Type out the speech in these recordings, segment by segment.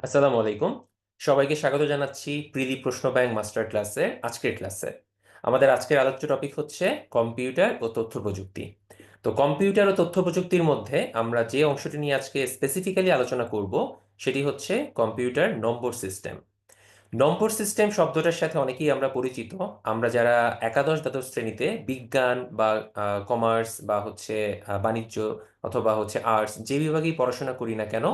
আসসালামু আলাইকুম। সবাইকে স্বাগত জানাচ্ছি প্রিলি প্রশ্ন ব্যাংক মাস্টার ক্লাসে আজকের ক্লাসে। আমাদের আজকের আলোচ্য টপিক হচ্ছে কম্পিউটার ও তথ্য প্রযুক্তি। তো কম্পিউটার ও তথ্য প্রযুক্তির মধ্যে আমরা যে অংশটি নিয়ে আজকে স্পেসিফিক্যালি আলোচনা করব সেটি হচ্ছে কম্পিউটার নম্বর সিস্টেম। নম্বর সিস্টেম শব্দটার সাথে অনেকেই আমরা পরিচিত। আমরা যারা একাদশ দ্বাদশ শ্রেণীতে বিজ্ঞান বা কমার্স বা হচ্ছে বাণিজ্য অথবা হচ্ছে আর্টস যে বিভাগেই পড়াশোনা করি না কেন,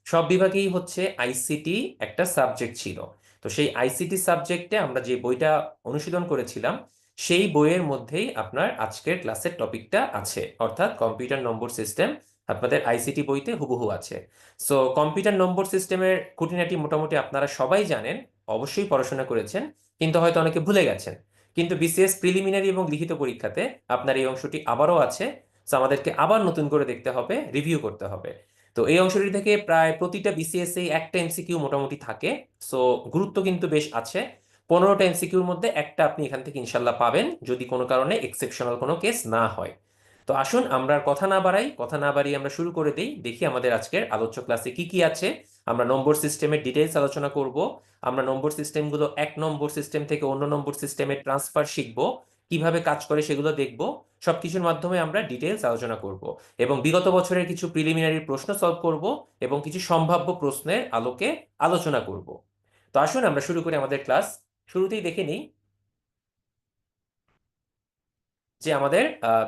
সব বিভাগেই হচ্ছে আইসিটি একটা সাবজেক্ট ছিল। তো সেই আইসিটি সাবজেক্টে আমরা যে বইটা অনুশীলন করেছিলাম সেই বইয়ের মধ্যেই আপনার আজকের ক্লাসের টপিকটা আছে, অর্থাৎ কম্পিউটার নম্বর সিস্টেম আপনাদের আইসিটি বইতে হুবহু আছে। সো কম্পিউটার নম্বর সিস্টেমের খুঁটিনাটি মোটামুটি আপনারা সবাই জানেন, অবশ্যই পড়াশোনা করেছেন, কিন্তু হয়তো অনেকে ভুলে গেছেন। কিন্তু বিসিএস প্রিলিমিনারি এবং লিখিত পরীক্ষাতে আপনার এই অংশটি আবারও আছে। সো আমাদেরকে আবার নতুন করে দেখতে হবে, রিভিউ করতে হবে। তো এই অংশটি থেকে প্রায় প্রতিটা বিসিএস এই একটা এমসিকিউ মোটামুটি থাকে। সো গুরুত্ব কিন্তু বেশ আছে। 15টা এমসিকিউর মধ্যে একটা আপনি এখান থেকে ইনশাল্লাহ পাবেন, যদি কোনো কারণে এক্সেপশনাল কোনো কেস না হয়। তো আসুন আমরা আর কথা না বাড়াই, কথা না বাড়িয়ে আমরা শুরু করে দিই। দেখি আমাদের আজকের আলোচ্য ক্লাসে কি কি আছে। আমরা নম্বর সিস্টেমের ডিটেইলস আলোচনা করব। আমরা নম্বর সিস্টেমগুলো এক নম্বর সিস্টেম থেকে অন্য নম্বর সিস্টেমে ট্রান্সফার শিখব, কিভাবে কাজ করে সেগুলো দেখব। সবকিছুর মাধ্যমে আমরা ডিটেইলস আলোচনা করব এবং বিগত বছরের কিছু প্রিলিমিনারি প্রশ্ন সলভ করব এবং কিছু সম্ভাব্য প্রশ্নের আলোকে আলোচনা করব। তো আসুন আমরা শুরু করি আমাদের ক্লাস। শুরুতেই দেখে নিই যে আমাদের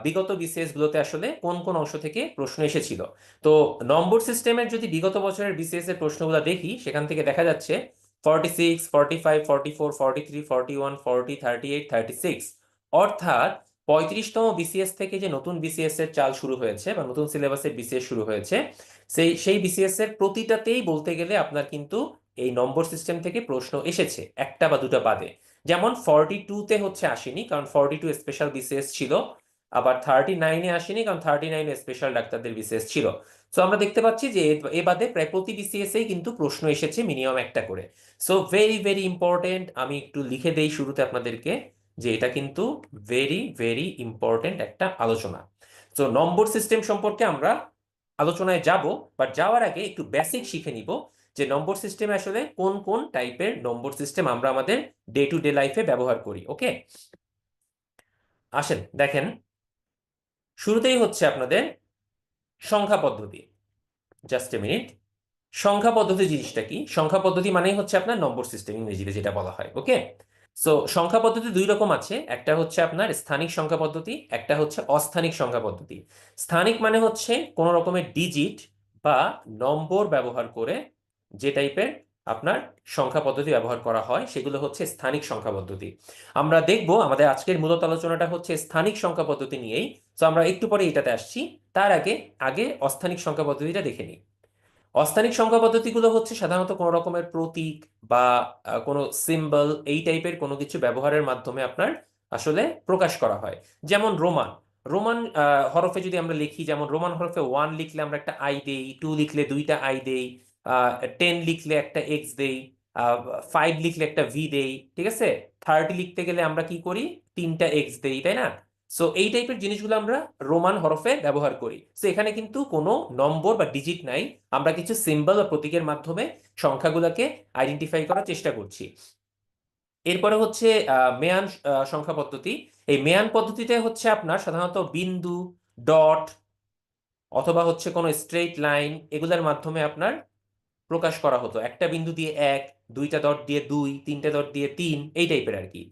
বিগত বিসিএস গুলোতে আসলে কোন কোন অংশ থেকে প্রশ্ন এসেছিল। তো নম্বর সিস্টেমের যদি বিগত বছরের বিসিএস এর প্রশ্নগুলো দেখি, সেখান থেকে দেখা যাচ্ছে 46, 45, 44, 43, 41, 40, 38, 36, অর্থাৎ 35তম বিসিএস থেকে যে নতুন বিসিএস এর চাল শুরু হয়েছে বা নতুন সিলেবাসের বিসিএস শুরু হয়েছে, সেই বিসিএস এর প্রতিটাতেই বলতে গেলে আপনার কিন্তু এই নম্বর সিস্টেম থেকে প্রশ্ন এসেছে, একটা বা দুটা বাদে। যেমন 42-তে হচ্ছে আসেনি, কারণ 42 স্পেশাল বিসিএস ছিল। আবার 39-এ আসেনি, কারণ 39 স্পেশাল ডাক্তারদের বিসিএস ছিল। সো আমরা দেখতে পাচ্ছি যে এ বাদে প্রায় প্রতি বিসিএস এই কিন্তু প্রশ্ন এসেছে মিনিমাম একটা করে। সো ভেরি ভেরি ইম্পর্টেন্ট, আমি একটু লিখে দেই শুরুতে আপনাদেরকে যে এটা কিন্তু ভেরি ভেরি ইম্পর্টেন্ট একটা আলোচনা। সো নম্বর সিস্টেম সম্পর্কে আমরা আলোচনায় যাব, বাট যাওয়ার আগে একটু বেসিক শিখে নিব যে নম্বর সিস্টেমে আসলে কোন কোন টাইপের নম্বর সিস্টেম আমরা আমাদের ডে টু ডে লাইফে ব্যবহার করি। ওকে, আসেন দেখেন। শুরুতেই হচ্ছে আপনাদের সংখ্যা পদ্ধতি। Just a minute. সংখ্যা পদ্ধতি জিনিসটা কি? সংখ্যা পদ্ধতি মানেই হচ্ছে আপনার নম্বর সিস্টেম, ইংরেজিতে যেটা বলা হয়। ওকে, সো সংখ্যা পদ্ধতি দুই রকম আছে, একটা হচ্ছে আপনার স্থানিক সংখ্যা পদ্ধতি, একটা হচ্ছে অস্থানিক সংখ্যা পদ্ধতি। স্থানিক মানে হচ্ছে কোন রকমের ডিজিট বা নম্বর ব্যবহার করে যে টাইপের আপনার সংখ্যা পদ্ধতি ব্যবহার করা হয় সেগুলো হচ্ছে স্থানিক সংখ্যা পদ্ধতি। আমরা দেখব আমাদের আজকের মূলত আলোচনাটা হচ্ছে স্থানিক সংখ্যা পদ্ধতি নিয়েই। তো আমরা একটু পরে এটাতে আসছি। তার আগে আগে অস্থানিক সংখ্যা পদ্ধতিটা দেখে নিই। অস্থানিক সংখ্যা পদ্ধতিগুলো হচ্ছে সাধারণত কোনো রকমের প্রতীক বা কোনো সিম্বল এই টাইপের কোনো কিছু ব্যবহারের মাধ্যমে আপনার আসলে প্রকাশ করা হয়। যেমন রোমান রোমান হরফে যদি আমরা লিখি, যেমন রোমান হরফে 1 লিখলে আমরা একটা আই দেই, 2 লিখলে দুইটা আই দেই, 10 লিখলে একটা এক্স দেই, 5 লিখলে একটা ভি দেই, ঠিক আছে। 30 লিখতে গেলে আমরা কি করি, তিনটা এক্স দেই, তাই না? সো এই টাইপের জিনিসগুলো আমরা রোমান হরফে ব্যবহার করি। সো এখানে কিন্তু কোনো নম্বর বা ডিজিট নাই, আমরা কিছু সিম্বল বা প্রতীকের মাধ্যমে সংখ্যাগুলোকে আইডেন্টিফাই করার চেষ্টা করছি। এরপরে হচ্ছে মেয়ান সংখ্যা পদ্ধতি। এই মেয়ান পদ্ধতিতে হচ্ছে আপনার সাধারণত বিন্দু, ডট অথবা হচ্ছে কোনো স্ট্রেইট লাইন এগুলোর মাধ্যমে আপনার প্রকাশ করা হতো। একটা বিন্দু দিয়ে এক, দুইটা ডট দিয়ে দুই, তিনটা ডট দিয়ে তিন, এই টাইপের আর কি।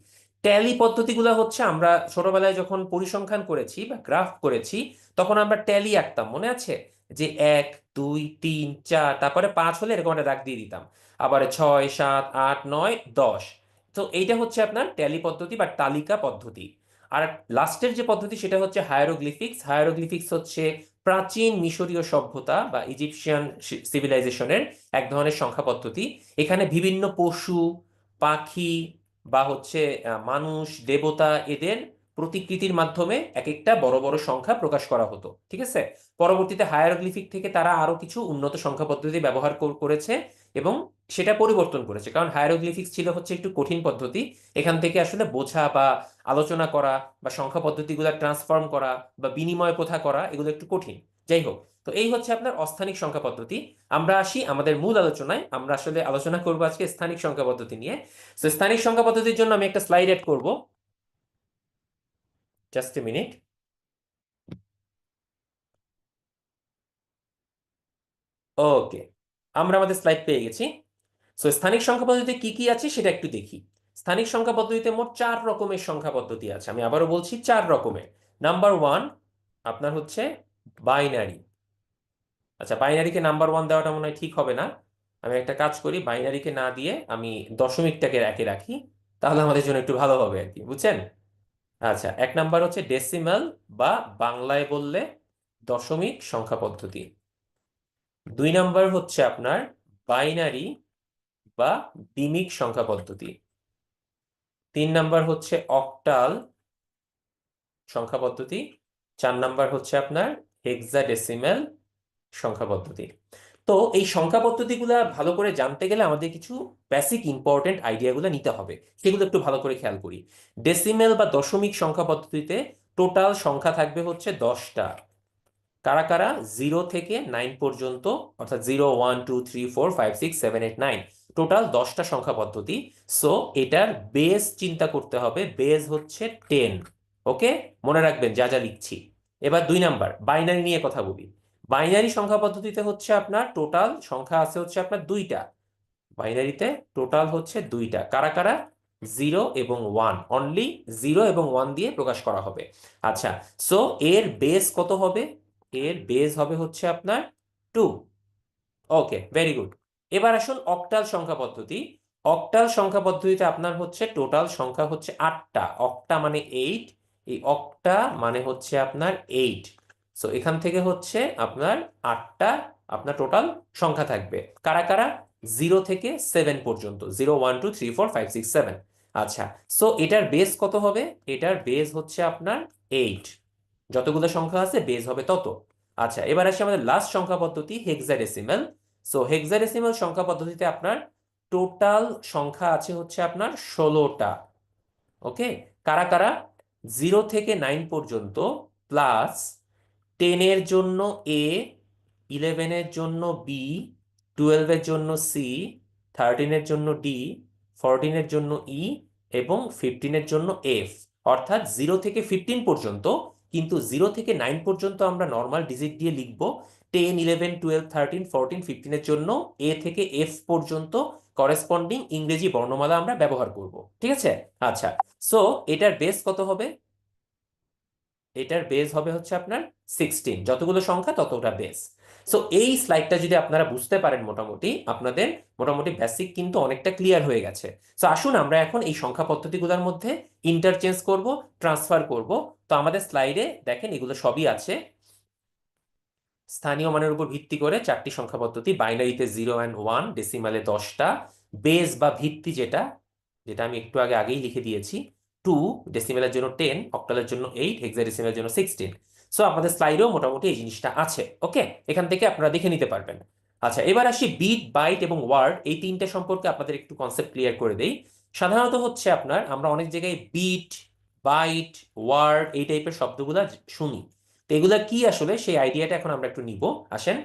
ট্যালি পদ্ধতিগুলো হচ্ছে আমরা ছোটবেলায় যখন পরিসংখ্যান করেছি বা গ্রাফ করেছি তখন আমরা ট্যালি আঁকতাম, মনে আছে? যে 1, 2, 3, 4, তারপরে 5 হলে এরকম একটা দাগ দিয়ে দিতাম, আবার 6, 7, 8, 9, 10। তো এইটা হচ্ছে আপনার ট্যালি পদ্ধতি বা তালিকা পদ্ধতি। আর লাস্টের যে পদ্ধতি সেটা হচ্ছে হায়ারোগ্লিফিক্স। হায়ারোগ্লিফিক্স হচ্ছে প্রাচীন মিশরীয় সভ্যতা বা ইজিপশিয়ান সিভিলাইজেশনের এক ধরনের সংখ্যা পদ্ধতি। এখানে বিভিন্ন পশু, পাখি বা হচ্ছে মানুষ, দেবতা এদের প্রতিকৃতির মাধ্যমে এক একটা বড় বড় সংখ্যা প্রকাশ করা হতো, ঠিক আছে। পরবর্তীতে হায়ারোগ্লিফিক থেকে তারা আরো কিছু উন্নত সংখ্যা পদ্ধতি ব্যবহার করেছে এবং সেটা পরিবর্তন করেছে, কারণ হায়ারোগ্লিফিক্স ছিল হচ্ছে একটু কঠিন পদ্ধতি। এখান থেকে আসলে বোঝা বা আলোচনা করা বা সংখ্যা পদ্ধতিগুলো ট্রান্সফর্ম করা বা বিনিময় প্রথা করা এগুলো একটু কঠিন। যাই হোক, তো তো এই হচ্ছে আপনার অস্থানিক সংখ্যা পদ্ধতি। আমরা আসি আমাদের মূল আলোচনায়। আমরা আসলে আলোচনা করব আজকে স্থানিক সংখ্যা পদ্ধতি নিয়ে। তো স্থানিক সংখ্যা পদ্ধতির জন্য আমি একটা স্লাইড এড করব, জাস্ট এ মিনিট। ওকে, আমরা আমাদের স্লাইড পেয়ে গেছি। সো স্থানিক সংখ্যা পদ্ধতিতে কি কি আছে সেটা একটু দেখি। স্থানিক সংখ্যা পদ্ধতিতে মোট 4 রকমের সংখ্যা পদ্ধতি আছে। আমি আবারও বলছি 4 রকমের। নাম্বার 1 আপনার হচ্ছে বাইনারি। আচ্ছা, বাইনারিকে নাম্বার 1 দেওয়াটা মনে হয় ঠিক হবে না। আমি একটা কাজ করি, বাইনারিকে না দিয়ে আমি দশমিকটাকে একে রাখি, তাহলে আমাদের জন্য একটু ভালো হবে আর কি, বুঝছেন? আচ্ছা, 1 নাম্বার হচ্ছে ডেসিমাল বা বাংলায় বললে দশমিক সংখ্যা পদ্ধতি। 2 নাম্বার হচ্ছে আপনার বাইনারি বা দ্বিমিক সংখ্যা পদ্ধতি। 3 নাম্বার হচ্ছে অক্টাল সংখ্যা পদ্ধতি। 4 নাম্বার হচ্ছে আপনার হেক্সাডেসিমাল সংখ্যা পদ্ধতি। তো এই সংখ্যা পদ্ধতিগুলো ভালো করে জানতে গেলে আমাদের কিছু বেসিক ইম্পর্টেন্ট আইডিয়াগুলো নিতে হবে, সেগুলো একটু ভালো করে খেয়াল করি। ডেসিমেল বা দশমিক সংখ্যা পদ্ধতিতে টোটাল সংখ্যা থাকবে হচ্ছে 10টা। কারা কারা? 0 থেকে 9 পর্যন্ত, অর্থাৎ 0 1 2 3 4 5 6 7 8 9, টোটাল 10টা সংখ্যা পদ্ধতি। সো এটার বেস চিন্তা করতে হবে, বেস হচ্ছে 10। ওকে, মনে রাখবেন যা যা লিখছি। এবার 2 নাম্বার বাইনারি নিয়ে কথা বলি। বাইনারি সংখ্যা পদ্ধতিতে হচ্ছে আপনার টোটাল সংখ্যা আছে হচ্ছে আপনার 2টা। বাইনারিতে টোটাল হচ্ছে 2টা। কারা কারা? 0 এবং 1, অনলি 0 এবং 1 দিয়ে প্রকাশ করা হবে। আচ্ছা, সো এর বেস কত হবে? এর বেস হবে হচ্ছে আপনার 2। ওকে, ভেরি গুড। এবার আসুন অক্টাল সংখ্যা পদ্ধতি। অক্টাল সংখ্যা পদ্ধতিতে আপনার হচ্ছে টোটাল সংখ্যা হচ্ছে 8টা। অক্টা মানে 8, এই অক্টা মানে হচ্ছে আপনার 8। সো এখান থেকে হচ্ছে আপনার 8টা আপনার টোটাল সংখ্যা থাকবে। কারা কারা? 0 থেকে 7 পর্যন্ত, 0 1 2 3 4 5 6 7। আচ্ছা, সো এটার বেস কত হবে? এটার বেস হচ্ছে আপনার 8। যতগুলো সংখ্যা আছে বেস হবে তত। আচ্ছা, এবার আসি আমাদের লাস্ট সংখ্যা পদ্ধতি হেক্সাডেসিমাল। সো হেক্সাডেসিমাল সংখ্যা পদ্ধতিতে আপনার টোটাল সংখ্যা আছে হচ্ছে আপনার 16টা। ওকে, কারা কারা? 0 থেকে 9 পর্যন্ত, প্লাস 10-এর জন্য এ, 11-এর জন্য বি, 12-এর জন্য সি, 13-এর জন্য ডি, 14-এর জন্য ই এবং 15-এর জন্য এফ। অর্থাৎ 0 থেকে 15 পর্যন্ত, কিন্তু 0 থেকে 9 পর্যন্ত আমরা নর্মাল ডিজিট দিয়ে লিখবো। 10, 11, 12, 13, 14, 15-এর জন্য এ থেকে এফ পর্যন্ত করেসপন্ডিং ইংরেজি বর্ণমালা আমরা ব্যবহার করব। ঠিক আছে? আচ্ছা, সো এটার বেস কত হবে? এটার বেস হবে হচ্ছে আপনার 16। যতগুলো সংখ্যা ততটা বেস। সো এই স্লাইডটা যদি আপনারা বুঝতে পারেন, মোটামুটি আপনাদের মোটামুটি বেসিক কিন্তু অনেকটা ক্লিয়ার হয়ে গেছে। সো আসুন আমরা এখন এই সংখ্যা পদ্ধতিগুলোর মধ্যে ইন্টারচেঞ্জ করব, ট্রান্সফার করব। তো আমাদের স্লাইডে দেখেন এগুলো সবই আছে। স্থানীয় মানের উপর ভিত্তি করে 4টি সংখ্যা পদ্ধতি, বাইনারিতে 0 and 1, ডেসিমালে 10টা, বেস বা ভিত্তি যেটা যেটা আমি একটু আগেই লিখে দিয়েছি 2, ডেসিমেলের জন্য 10, অক্টালের জন্য 8, হেক্সাডেসিমেলের জন্য 16। সো আপনাদের স্লাইডেও মোটামুটি এই জিনিসটা আছে। ওকে, এখান থেকে আপনারা দেখে নিতে পারবেন। আচ্ছা, এবার আসি বিট, বাইট এবং ওয়ার্ড, এই তিনটে সম্পর্কে আপনাদের একটু কনসেপ্ট ক্লিয়ার করে দেই। সাধারণত হচ্ছে আপনার আমরা অনেক জায়গায় বিট, বাইট, ওয়ার্ড এই টাইপের শব্দগুলো শুনি। তো এগুলা কি আসলে, সেই আইডিয়াটা এখন আমরা একটু নিব। আসেন।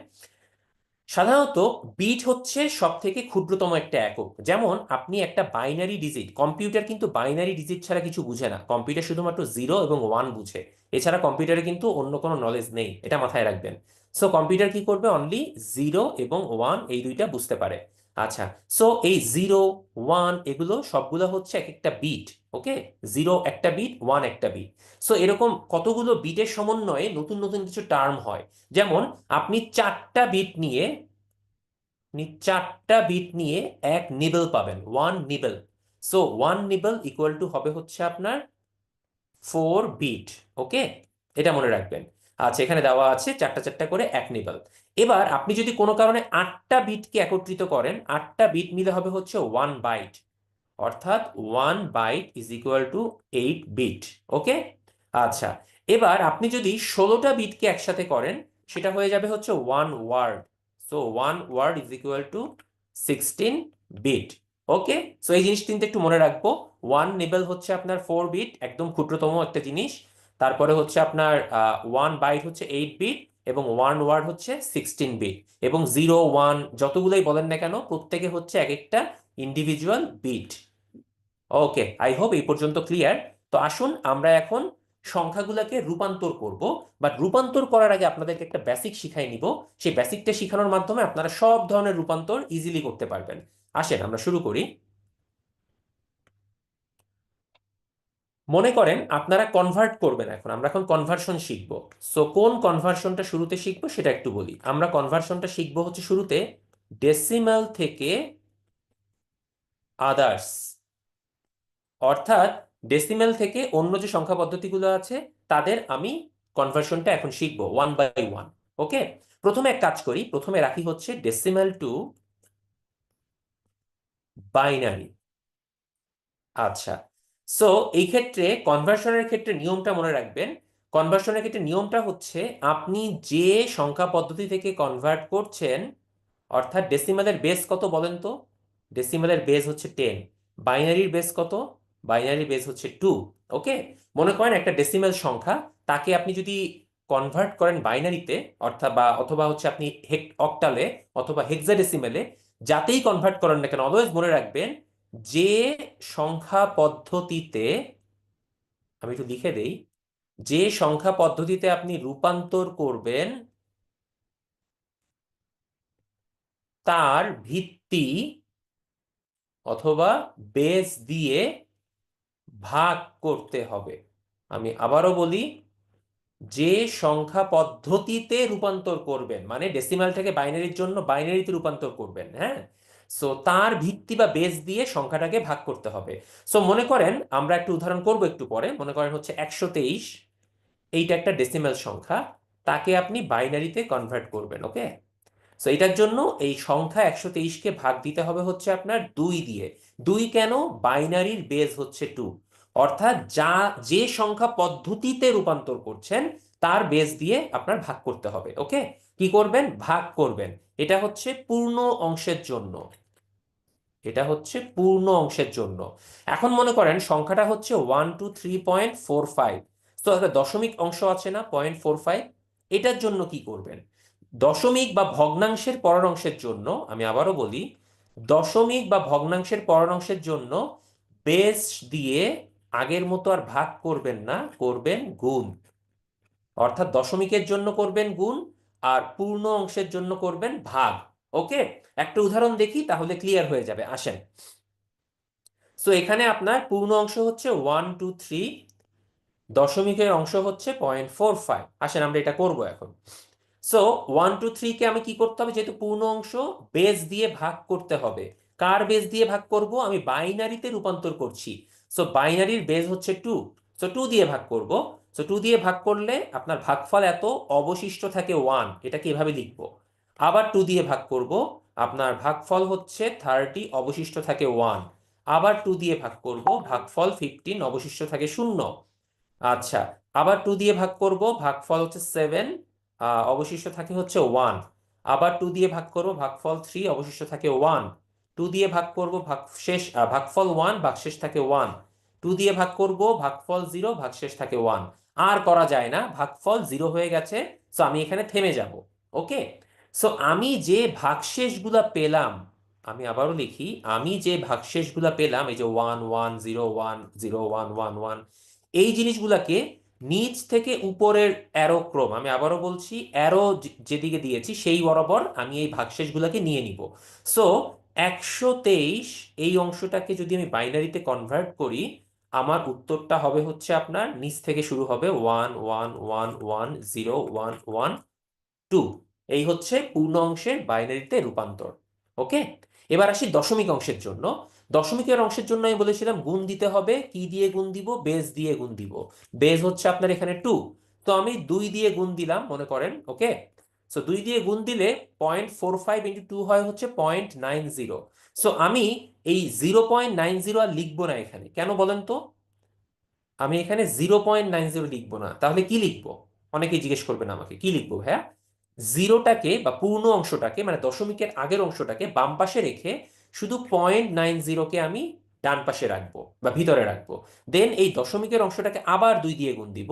সাধারণত বিট হচ্ছে সব থেকে ক্ষুদ্রতম একটা একক। যেমন আপনি একটা বাইনারি ডিজিট, কম্পিউটার কিন্তু বাইনারি ডিজিট ছাড়া কিছু বুঝে না। কম্পিউটার শুধুমাত্র 0 এবং 1 বুঝে, এছাড়া কম্পিউটারে কিন্তু অন্য কোনো নলেজ নেই, এটা মাথায় রাখবেন। সো কম্পিউটার কি করবে? অনলি 0 এবং 1 এই দুইটা বুঝতে পারে। আচ্ছা, সো এই 0 1 এগুলো সবগুলো হচ্ছে এক একটা বিট। ওকে, 0 একটা বিট, 1 একটা বিট। সো এরকম কতগুলো বিটের সমন্বয়ে নতুন নতুন কিছু টার্ম হয়। যেমন আপনি 4টা বিট নিয়ে এক নিবেল পাবেন, 1 nibble. So 1 nibble equal to হবে হচ্ছে আপনার 4 বিট। ওকে, এটা মনে রাখবেন। আচ্ছা, এখানে দেওয়া আছে 4টা 4টা করে 1 নিবেল। এবার আপনি যদি কোনো কারণে 8টা বিটকে একত্রিত করেন, 8টা বিট মিলে হবে হচ্ছে 1 বাইট। অর্থাৎ 1 byte is equal to 8 bit. Okay, আচ্ছা, এবার আপনি যদি 16টা বিটকে একসাথে করেন, সেটা হয়ে যাবে হচ্ছে 1 word. So 1 word is equal to 16 bit. Okay, so এই জিনিস কিন্তু একটু মনে রাখবো। 1 নিবেল হচ্ছে আপনার 4 বিট, একদম ক্ষুদ্রতম একটা জিনিস। তারপরে হচ্ছে আপনার 1 বাইট হচ্ছে 8 বিট, এবং 1 ওয়ার্ড হচ্ছে 16 বিট, এবং 0 1 যতগুলোই বলেন না কেন প্রত্যেকে হচ্ছে এক একটা individual bit. Okay, I hope এই পর্যন্ত ক্লিয়ার। তো আসুন আমরা এখন সংখ্যাগুলোকে রূপান্তর করব, বাট রূপান্তর করার আগে আপনাদেরকে একটা বেসিক শিখাই নিব। সেই বেসিকটা শিখানোর মাধ্যমে আপনারা সব ধরনের রূপান্তর ইজিলি করতে পারবেন। আসেন আমরা শুরু করি। মনে করেন আপনারা কনভার্ট করবেন, আমরা এখন কনভার্সন শিখব। সো কোন কনভার্সনটা শুরুতে শিখবো সেটা একটু বলি। আমরা কনভার্সনটা শিখবো হচ্ছে শুরুতে ডেসিমাল থেকে আদার্স, অর্থাৎ ডেসিমেল থেকে অন্য যে সংখ্যা পদ্ধতিগুলো আছে তাদের আমি কনভার্সনটা এখন শিখবো 1 বাই 1। ওকে, প্রথমে এক কাজ করি, প্রথমে রাখি হচ্ছে ডেসিমেল টু বাইনারি। আচ্ছা, সো এই ক্ষেত্রে কনভার্সনের ক্ষেত্রে নিয়মটা মনে রাখবেন। কনভার্সনের ক্ষেত্রে নিয়মটা হচ্ছে আপনি যে সংখ্যা পদ্ধতি থেকে কনভার্ট করছেন, অর্থাৎ ডেসিমালের বেস কত বলেন তো? ডেসিমালের বেস হচ্ছে 10। বাইনারির বেস কত? বাইনারির বেস হচ্ছে 2। ওকে, মনে করেন একটা ডেসিমাল সংখ্যা, তাকে আপনি যদি কনভার্ট করেন বাইনারিতে, অর্থাৎ বা অথবা হচ্ছে আপনি অক্টালে অথবা হেক্সাডেসিমেলে, যাতেই কনভার্ট করেন না কেন অলওয়েজ মনে রাখবেন যে সংখ্যা পদ্ধতিতে, আমি একটু লিখে দেই, যে সংখ্যা পদ্ধতিতে আপনি রূপান্তর করবেন তার ভিত্তি অথবা বেস দিয়ে ভাগ করতে হবে। আমি আবারও বলি, যে সংখ্যা পদ্ধতিতে রূপান্তর করবেন, মানে ডেসিমাল থেকে বাইনারির জন্য বাইনারিতে রূপান্তর করবেন, হ্যাঁ, সো তার ভিত্তি বা বেস দিয়ে সংখ্যাটাকে ভাগ করতে হবে। সো মনে করেন আমরা একটা উদাহরণ করব একটু পরে। মনে করেন হচ্ছে 123, এইটা একটা ডেসিমাল সংখ্যা, তাকে আপনি বাইনারিতে কনভার্ট করবেন। ওকে, সো এটার জন্য এই সংখ্যা 123কে ভাগ দিতে হবে হচ্ছে আপনার 2 দিয়ে। 2 কেন? বাইনারির বেস হচ্ছে 2, অর্থাৎ যে সংখ্যা পদ্ধতিতে রূপান্তর করছেন তার বেস দিয়ে আপনার ভাগ করতে হবে। ওকে, কি করবেন? ভাগ করবেন। এটা হচ্ছে পূর্ণ অংশের জন্য, এটা হচ্ছে পূর্ণ অংশের জন্য। এখন মনে করেন সংখ্যাটা হচ্ছে 123.45, তো একটা দশমিক অংশ আছে না 0.45, এটার জন্য কি করবেন? দশমিক বা ভগ্নাংশের পরের অংশের জন্য, আমি আবারও বলি, দশমিক বা ভগ্নাংশের পরের অংশের জন্য বেস দিয়ে আগের মতো আর ভাগ করবেন না, করবেন গুণ। অর্থাৎ দশমিকের জন্য করবেন গুণ, আর পূর্ণ অংশের জন্য করবেন ভাগ। ওকে, একটা উদাহরণ দেখি তাহলে ক্লিয়ার হয়ে যাবে। আসেন, সো এখানে আপনার পূর্ণ অংশ হচ্ছে 123, দশমিকের অংশ হচ্ছে 0.45। আসেন আমরা এটা করব এখন। সো 123কে আমি কি করতে হবে? যেহেতু পূর্ণ অংশ, বেস দিয়ে ভাগ করতে হবে। কার বেস দিয়ে ভাগ করব? আমি বাইনারিতে রূপান্তর করছি, সো বাইনারির বেস হচ্ছে 2, সো 2 দিয়ে ভাগ করব। সো 2 দিয়ে ভাগ করলে আপনার ভাগফল এত, অবশিষ্ট থাকে 1, এটাকে এভাবে লিখব। আবার 2 দিয়ে ভাগ করব, আপনার ভাগফল হচ্ছে 30, অবশিষ্ট থাকে 1। আবার 2 দিয়ে ভাগ করব, ভাগফল 15, অবশিষ্ট থাকে 0। আচ্ছা, আবার 2 দিয়ে ভাগ করব, ভাগফল হচ্ছে 7, অবশিষ্ট থাকে হচ্ছে 1। আবার 2 দিয়ে ভাগ করব, ভাগফল 3, অবশিষ্ট থাকে 1। 2 দিয়ে ভাগ করব, ভাগফল 1, ভাগশেষ থাকে 1। 2 দিয়ে ভাগ করব, ভাগফল 0, ভাগশেষ থাকে 1। আর করা যায় না, ভাগফল 0 হয়ে গেছে, সো আমি এখানে থেমে যাব। ওকে, সো আমি যে ভাগশেষগুলা পেলাম, আমি আবারও লিখি, আমি যে ভাগশেষগুলা পেলাম, এই যে 1 1 0 1 0 1 1 1, এই জিনিসগুলাকে নিচ থেকে উপরের অ্যারো ক্রম, আমি আবারও বলছি, অ্যারো যেদিকে দিয়েছি সেই বরাবর আমি এই ভাগশেষগুলোকে নিয়ে নিব। সো 123, এই অংশটাকে যদি আমি বাইনারিতে কনভার্ট করি, আমার উত্তরটা হবে হচ্ছে আপনার নিচ থেকে শুরু হবে 1 1 1 1 0 1 1 2। এই হচ্ছে পূর্ণ অংশের বাইনারিতে রূপান্তর। ওকে, এবার আসি দশমিক অংশের জন্য। দশমিকের অংশের জন্য আমি বলেছিলাম গুণ দিতে হবে। কি দিয়ে গুণ দিব? বেস দিয়ে গুণ দিব। বেস হচ্ছে আপনার এখানে 2, তো আমি 2 দিয়ে গুণ দিলাম মনে করেন। ওকে, সো 2 দিয়ে গুণ দিলে 0.45 ইন্টু 2 হয় হচ্ছে 0.90। সো আমি এই 0.90 আর লিখবো না এখানে, কেন বলেন তো? আমি এখানে 0.90 লিখবো না, তাহলে কি লিখবো? অনেকেই জিজ্ঞেস করবেন আমাকে কি লিখবো হ্যাঁ। জিরোটাকে বা পূর্ণ অংশটাকে, মানে দশমিকের আগের অংশটাকে বাম পাশে রেখে শুধু 0.90কে আমি ডান পাশে রাখবো বা ভিতরে রাখবো। দেন এই দশমিকের অংশটাকে আবার 2 দিয়ে গুণ দিব,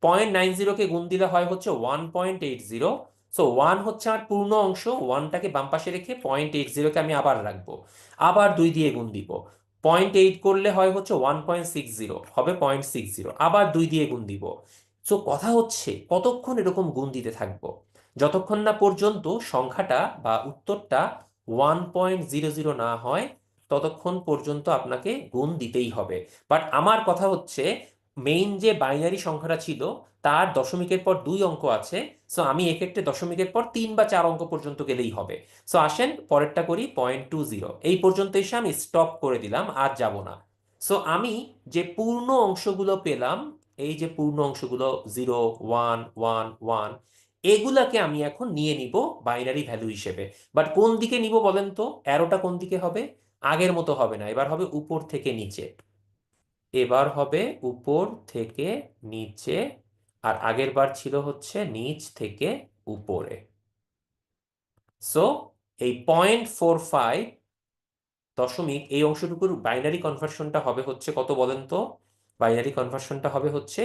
0.90 কে গুণ দিলে হয় হচ্ছে 1.80। সো 1 হচ্ছে আমার পূর্ণ অংশ, 1টাকে বাম পাশে রেখে 0.80কে আমি আবার রাখবো, আবার 2 দিয়ে গুণ দিব। 0.8 করলে হয় হচ্ছে 1.60, হবে 0.60, আবার 2 দিয়ে গুণ দিব। সো কথা হচ্ছে কতক্ষণ এরকম গুণ দিতে থাকবো? যতক্ষণ না পর্যন্ত সংখ্যাটা বা উত্তরটা 1.00 না হয়, ততক্ষণ পর্যন্ত আপনাকে গুণ দিতেই হবে। বাট আমার কথা হচ্ছে, মেইন যে বাইনারি সংখ্যাটা ছিল তার দশমিকের পর 2 অঙ্ক আছে। সো আমি এক্ষেত্রে দশমিকের পর 3 বা 4 অঙ্ক পর্যন্ত গেলেই হবে। সো আসেন পরেরটা করি, 0.20। এই পর্যন্ত এসে আমি স্টপ করে দিলাম, আর যাব না। সো আমি যে পূর্ণ অংশগুলো পেলাম, এই যে পূর্ণ অংশগুলো 0, 1, 1, 1, এগুলাকে আমি এখন নিয়ে নিব বাইনারি ভ্যালু হিসেবে। বাট কোন দিকে নিব বলেন তো? অ্যারোটা কোন দিকে হবে? আগের মতো হবে না, এবার হবে উপর থেকে নিচে। এবার হবে উপর থেকে নিচে, আর আগের বার ছিল হচ্ছে নিচ থেকে উপরে। সো এই 0.45 দশমিক, এই অংশটুকুর বাইনারি কনভার্সনটা হবে হচ্ছে কত বলেন তো? বাইনারি কনভার্সনটা হবে হচ্ছে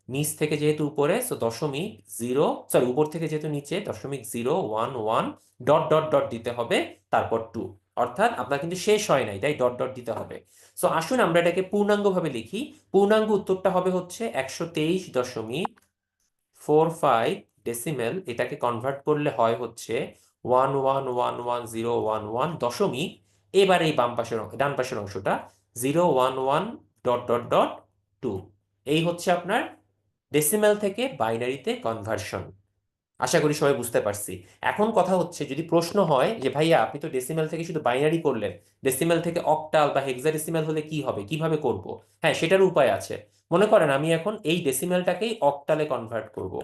নিচ থেকে যেহেতু উপরে, সো 0.0, সরি উপর থেকে যেহেতু নিচে, 0.011 ডট ডট ডট দিতে হবে, তারপর 2। অর্থাৎ আপনার কিন্তু শেষ হয় নাই, তাই ডট ডট দিতে হবে। সো আসুন আমরা এটাকে পূর্ণাঙ্গ ভাবে লিখি। পূর্ণাঙ্গ উত্তরটা হবে হচ্ছে 123.45 ডেসিমেল। এটাকে কনভার্ট করলে হয় হচ্ছে 1111011 দশমিক, এবার এই বাম পাশের ডান পাশের অংশটা 011 ডট ডট ডট 2। এই হচ্ছে আপনার ডেসিমেল থেকে বাইনারিতে কনভার্সন। আশা করি সবাই বুঝতে পারছি। এখন কথা হচ্ছে, যদি প্রশ্ন হয় যে ভাইয়া আপনি তো ডেসিমেল থেকে শুধু বাইনারি করলেন, ডেসিমেল থেকে অক্টাল বা হেক্সাডেসিমেল হলে কি হবে, কিভাবে করব? হ্যাঁ, সেটার উপায় আছে। মনে করেন আমি এখন এই ডেসিমেলটাকেই অক্টালে কনভার্ট করব।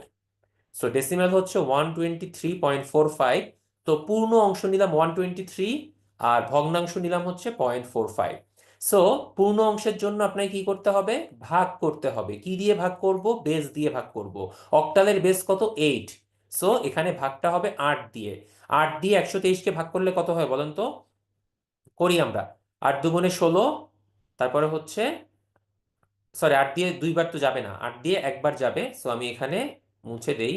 সো ডেসিমেল হচ্ছে 123.45। তো পূর্ণ অংশ নিলাম 123, আর ভগ্নাংশ নিলাম হচ্ছে 0.45। সো পূর্ণ অংশের জন্য আপনাকে কি করতে হবে? ভাগ করতে হবে। কি দিয়ে ভাগ করব? বেস দিয়ে ভাগ করব। অক্টালের বেস কত? 8। সো এখানে ভাগটা হবে 8 দিয়ে। 8 দিয়ে 123কে ভাগ করলে কত হয় বলেন তো? করি আমরা। 8 দুগুণে 16, তারপরে হচ্ছে, সরি 8 দিয়ে দুইবার তো যাবে না, 8 দিয়ে একবার যাবে। সো আমি এখানে মুছে দেই।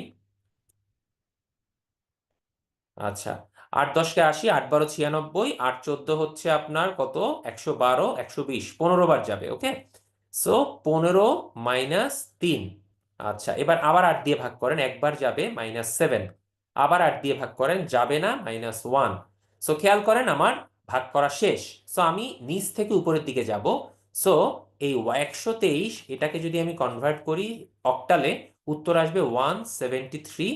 আচ্ছা, 8 10 কে 80, 8 12 96, 8 14 হচ্ছে আপনার কত? 112, 120, 15 বার যাবে। ওকে, সো 15 মাইনাস 3। আচ্ছা, এবার আবার 8 দিয়ে ভাগ করেন, একবার যাবে, -7। আবার 8 দিয়ে ভাগ করেন, যাবে না, -1। সো খেয়াল করেন আমার ভাগ করা শেষ। সো আমি নিচ থেকে উপরের দিকে যাব। সো এই 123, এটাকে যদি আমি কনভার্ট করি অক্টালে, উত্তর আসবে 173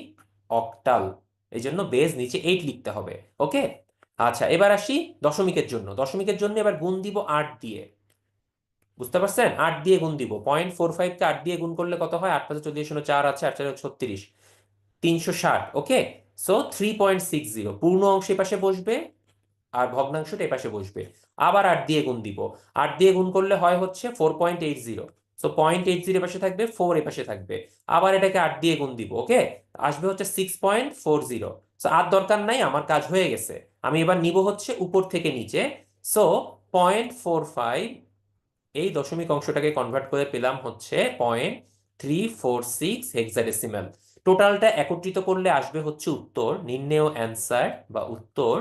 অক্টাল। এই জন্য বেস নিচে 8 লিখতে হবে। ওকে, আচ্ছা এবার আসি দশমিকের জন্য। দশমিকের জন্য এবার গুণ দিব 8 দিয়ে। বুঝতে পারছেন? 8 দিয়ে গুণ দিব। 0.45কে 8 দিয়ে গুণ করলে কত হয়? 8 5 40, 4 আছে, 8 4 36, 360। ওকে, সো 3.60 পূর্ণ অংশ এ পাশে বসবে, আর ভগ্নাংশটা এই পাশে বসবে। আবার 8 দিয়ে গুণ দিব। 8 দিয়ে গুণ করলে হয় হচ্ছে 4.80। সো 0.80 পাশে থাকবে, 4 এ পাশে থাকবে। আবার এটাকে 8 দিয়ে গুণ দিব। ওকে, আসবে হচ্ছে 6.40। সো আর দরকার নাই, আমার কাজ হয়ে গেছে। আমি এবার নিব হচ্ছে উপর থেকে নিচে। সো 0.45, এই দশমিক অংশটাকে কনভার্ট করে পেলাম হচ্ছে 0.346 হেক্সাডেসিমাল। টোটালটা একত্রিত করলে আসবে হচ্ছে উত্তর, নির্ণেয় অ্যান্সার বা উত্তর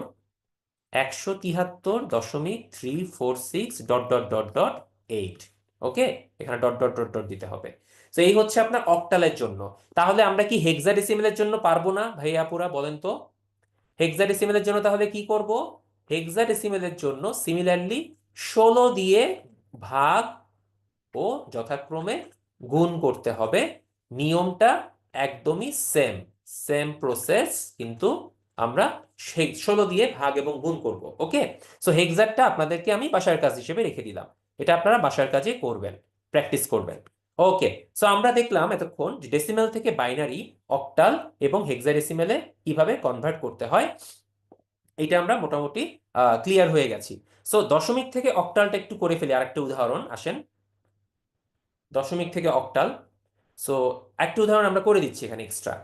173.346 ডট ডট ডট ডট 8। ওকে, এখানে ডট ডট ডট ডট দিতে হবে। তো এই হচ্ছে আপনার অক্টালের জন্য। তাহলে আমরা কি হেক্সাডেসিমেলের জন্য পারবো না ভাইয়াপুরা, বলেন তো? হেক্সাডেসিমেলের জন্য তাহলে কি করব? হেক্সাডেসিমেলের জন্য সিমিলারলি 16 দিয়ে ভাগ ও যথাক্রমে গুণ করতে হবে। নিয়মটা একদমই সেম, সেম প্রসেস, কিন্তু আমরা 16 দিয়ে ভাগ এবং গুণ করব। ওকে, সো হেক্সাটটা আপনাদেরকে আমি বাসার কাজ হিসেবে রেখে দিলাম। এটা আপনারা বাসার কাজে করবেন, প্র্যাকটিস করবেন। ওকে, সো আমরা দেখলাম এতক্ষণ যে ডেসিমেল থেকে বাইনারি, অক্টাল এবং হেক্সাডেসিমেলে কিভাবে কনভার্ট করতে হয়। এটা আমরা মোটামুটি ক্লিয়ার হয়ে গেছি। সো দশমিক থেকে অক্টালটা একটু করে ফেলি, আরেকটা উদাহরণ আসেন। দশমিক থেকে অক্টাল, সো একটা উদাহরণ আমরা করে দিচ্ছি এখানে এক্সট্রা।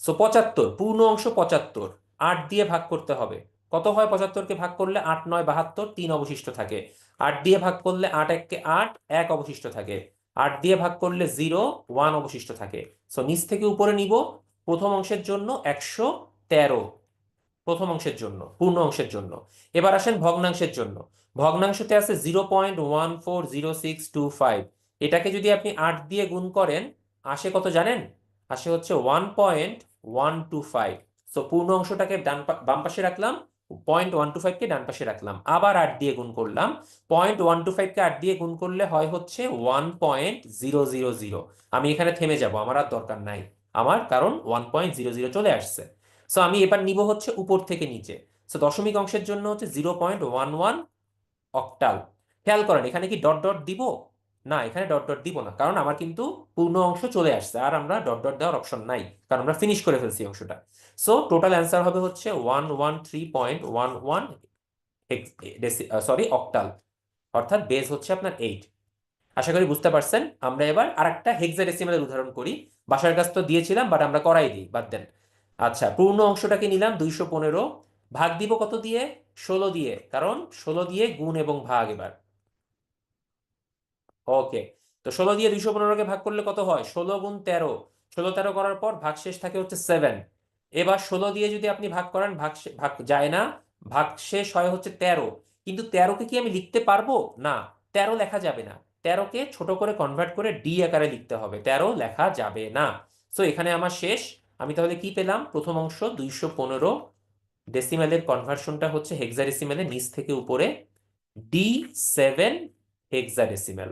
সো 75, পূর্ণ অংশ 75, 8 দিয়ে ভাগ করতে হবে। কত হয় 75কে ভাগ করলে? 8 9 72, 3 অবশিষ্ট থাকে। 8 দিয়ে ভাগ করলে 8 1 কে 8, 1 অবশিষ্ট থাকে। 8 দিয়ে ভাগ করলে 0, 1 অবশিষ্ট থাকে। সো নিচ থেকে উপরে নিব। প্রথম অংশের জন্য 113, প্রথম অংশের জন্য, পূর্ণ অংশের জন্য। এবার আসেন ভগ্নাংশের জন্য। ভগ্নাংশতে আছে 0.140625। এটাকে যদি আপনি 8 দিয়ে গুণ করেন আসে কত জানেন? আসে হচ্ছে 1.125। সো পূর্ণ অংশটাকে বাম পাশে রাখলাম, 0.125 কে ডান পাশে রাখলাম, আবার 8 দিয়ে গুণ করলাম। 0.125 কে 8 দিয়ে গুণ করলে হয় হচ্ছে 1.000। আমি এখানে থেমে যাব, আমার আর দরকার নাই আমার, কারণ 1.00 চলে আসছে। সো আমি এবার নিব হচ্ছে উপর থেকে নিচে। সো দশমিক অংশের জন্য হচ্ছে 0.11 অক্টাল। খেয়াল করেন এখানে কি ডট ডট দিব? না, এখানে ডট ডট দিব না, কারণ আমার কিন্তু পূর্ণ অংশ চলে আসছে, আর আমরা ডট ডট দেওয়ার অপশন নাই, কারণ আমরা ফিনিশ করে ফেলছি অংশটা। সো টোটাল অ্যান্সার হবে হচ্ছে 113.11 অক্টাল, অর্থাৎ বেস হচ্ছে আপনার 8। আশা করি বুঝতে পারছেন। আমরা এবার আরেকটা হেক্সাডেসিমালের উদাহরণ করি। বাসার কাজ তো দিয়েছিলাম, বাট আমরা করাই দিই, বাদ দেন। আচ্ছা, পূর্ণ অংশটাকে নিলাম 215, ভাগ দিব কত দিয়ে? 16 দিয়ে, কারণ 16 দিয়ে গুণ এবং ভাগ এবার। ওকে, তো 16 দিয়ে 215কে ভাগ করলে কত হয়? 16 গুণ 13, 16 13 করার পর ভাগশেষ থাকে হচ্ছে 7। এবার 16 দিয়ে যদি আপনি ভাগ করেন, ভাগ যায় না, ভাগশেষ হয় হচ্ছে 13। কিন্তু 13কে কি আমি লিখতে পারবো? না, 13 লেখা যাবে না। 13কে ছোট করে কনভার্ট করে ডি আকারে লিখতে হবে, 13 লেখা যাবে না। সো এখানে আমার শেষ। আমি তাহলে কি পেলাম? প্রথম অংশ 215, ডেসিমেলের কনভার্সনটা হচ্ছে হেক্সাডেসিমেলে, নিচ থেকে উপরে, D7 হেক্সাডেসিমেল।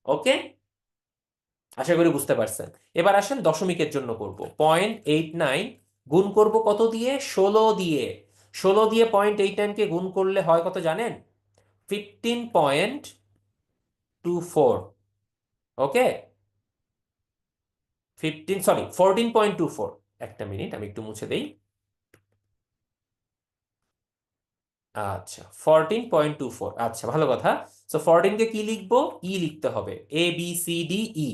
ওকে, আশা করি বুঝতে পারছেন। এবার আসেন দশমিকের জন্য করব। 0.89 গুণ করব কত দিয়ে? 16 দিয়ে। 16 দিয়ে 0.89কে গুণ করলে হয় কত জানেন? 15.24। ওকে, 14.24। একটা মিনিট, আমি একটু মুছে দেই। আচ্ছা, 14.24। আচ্ছা, ভালো কথা। সো 14কে কি লিখবো? ই লিখতে হবে, ABCDE।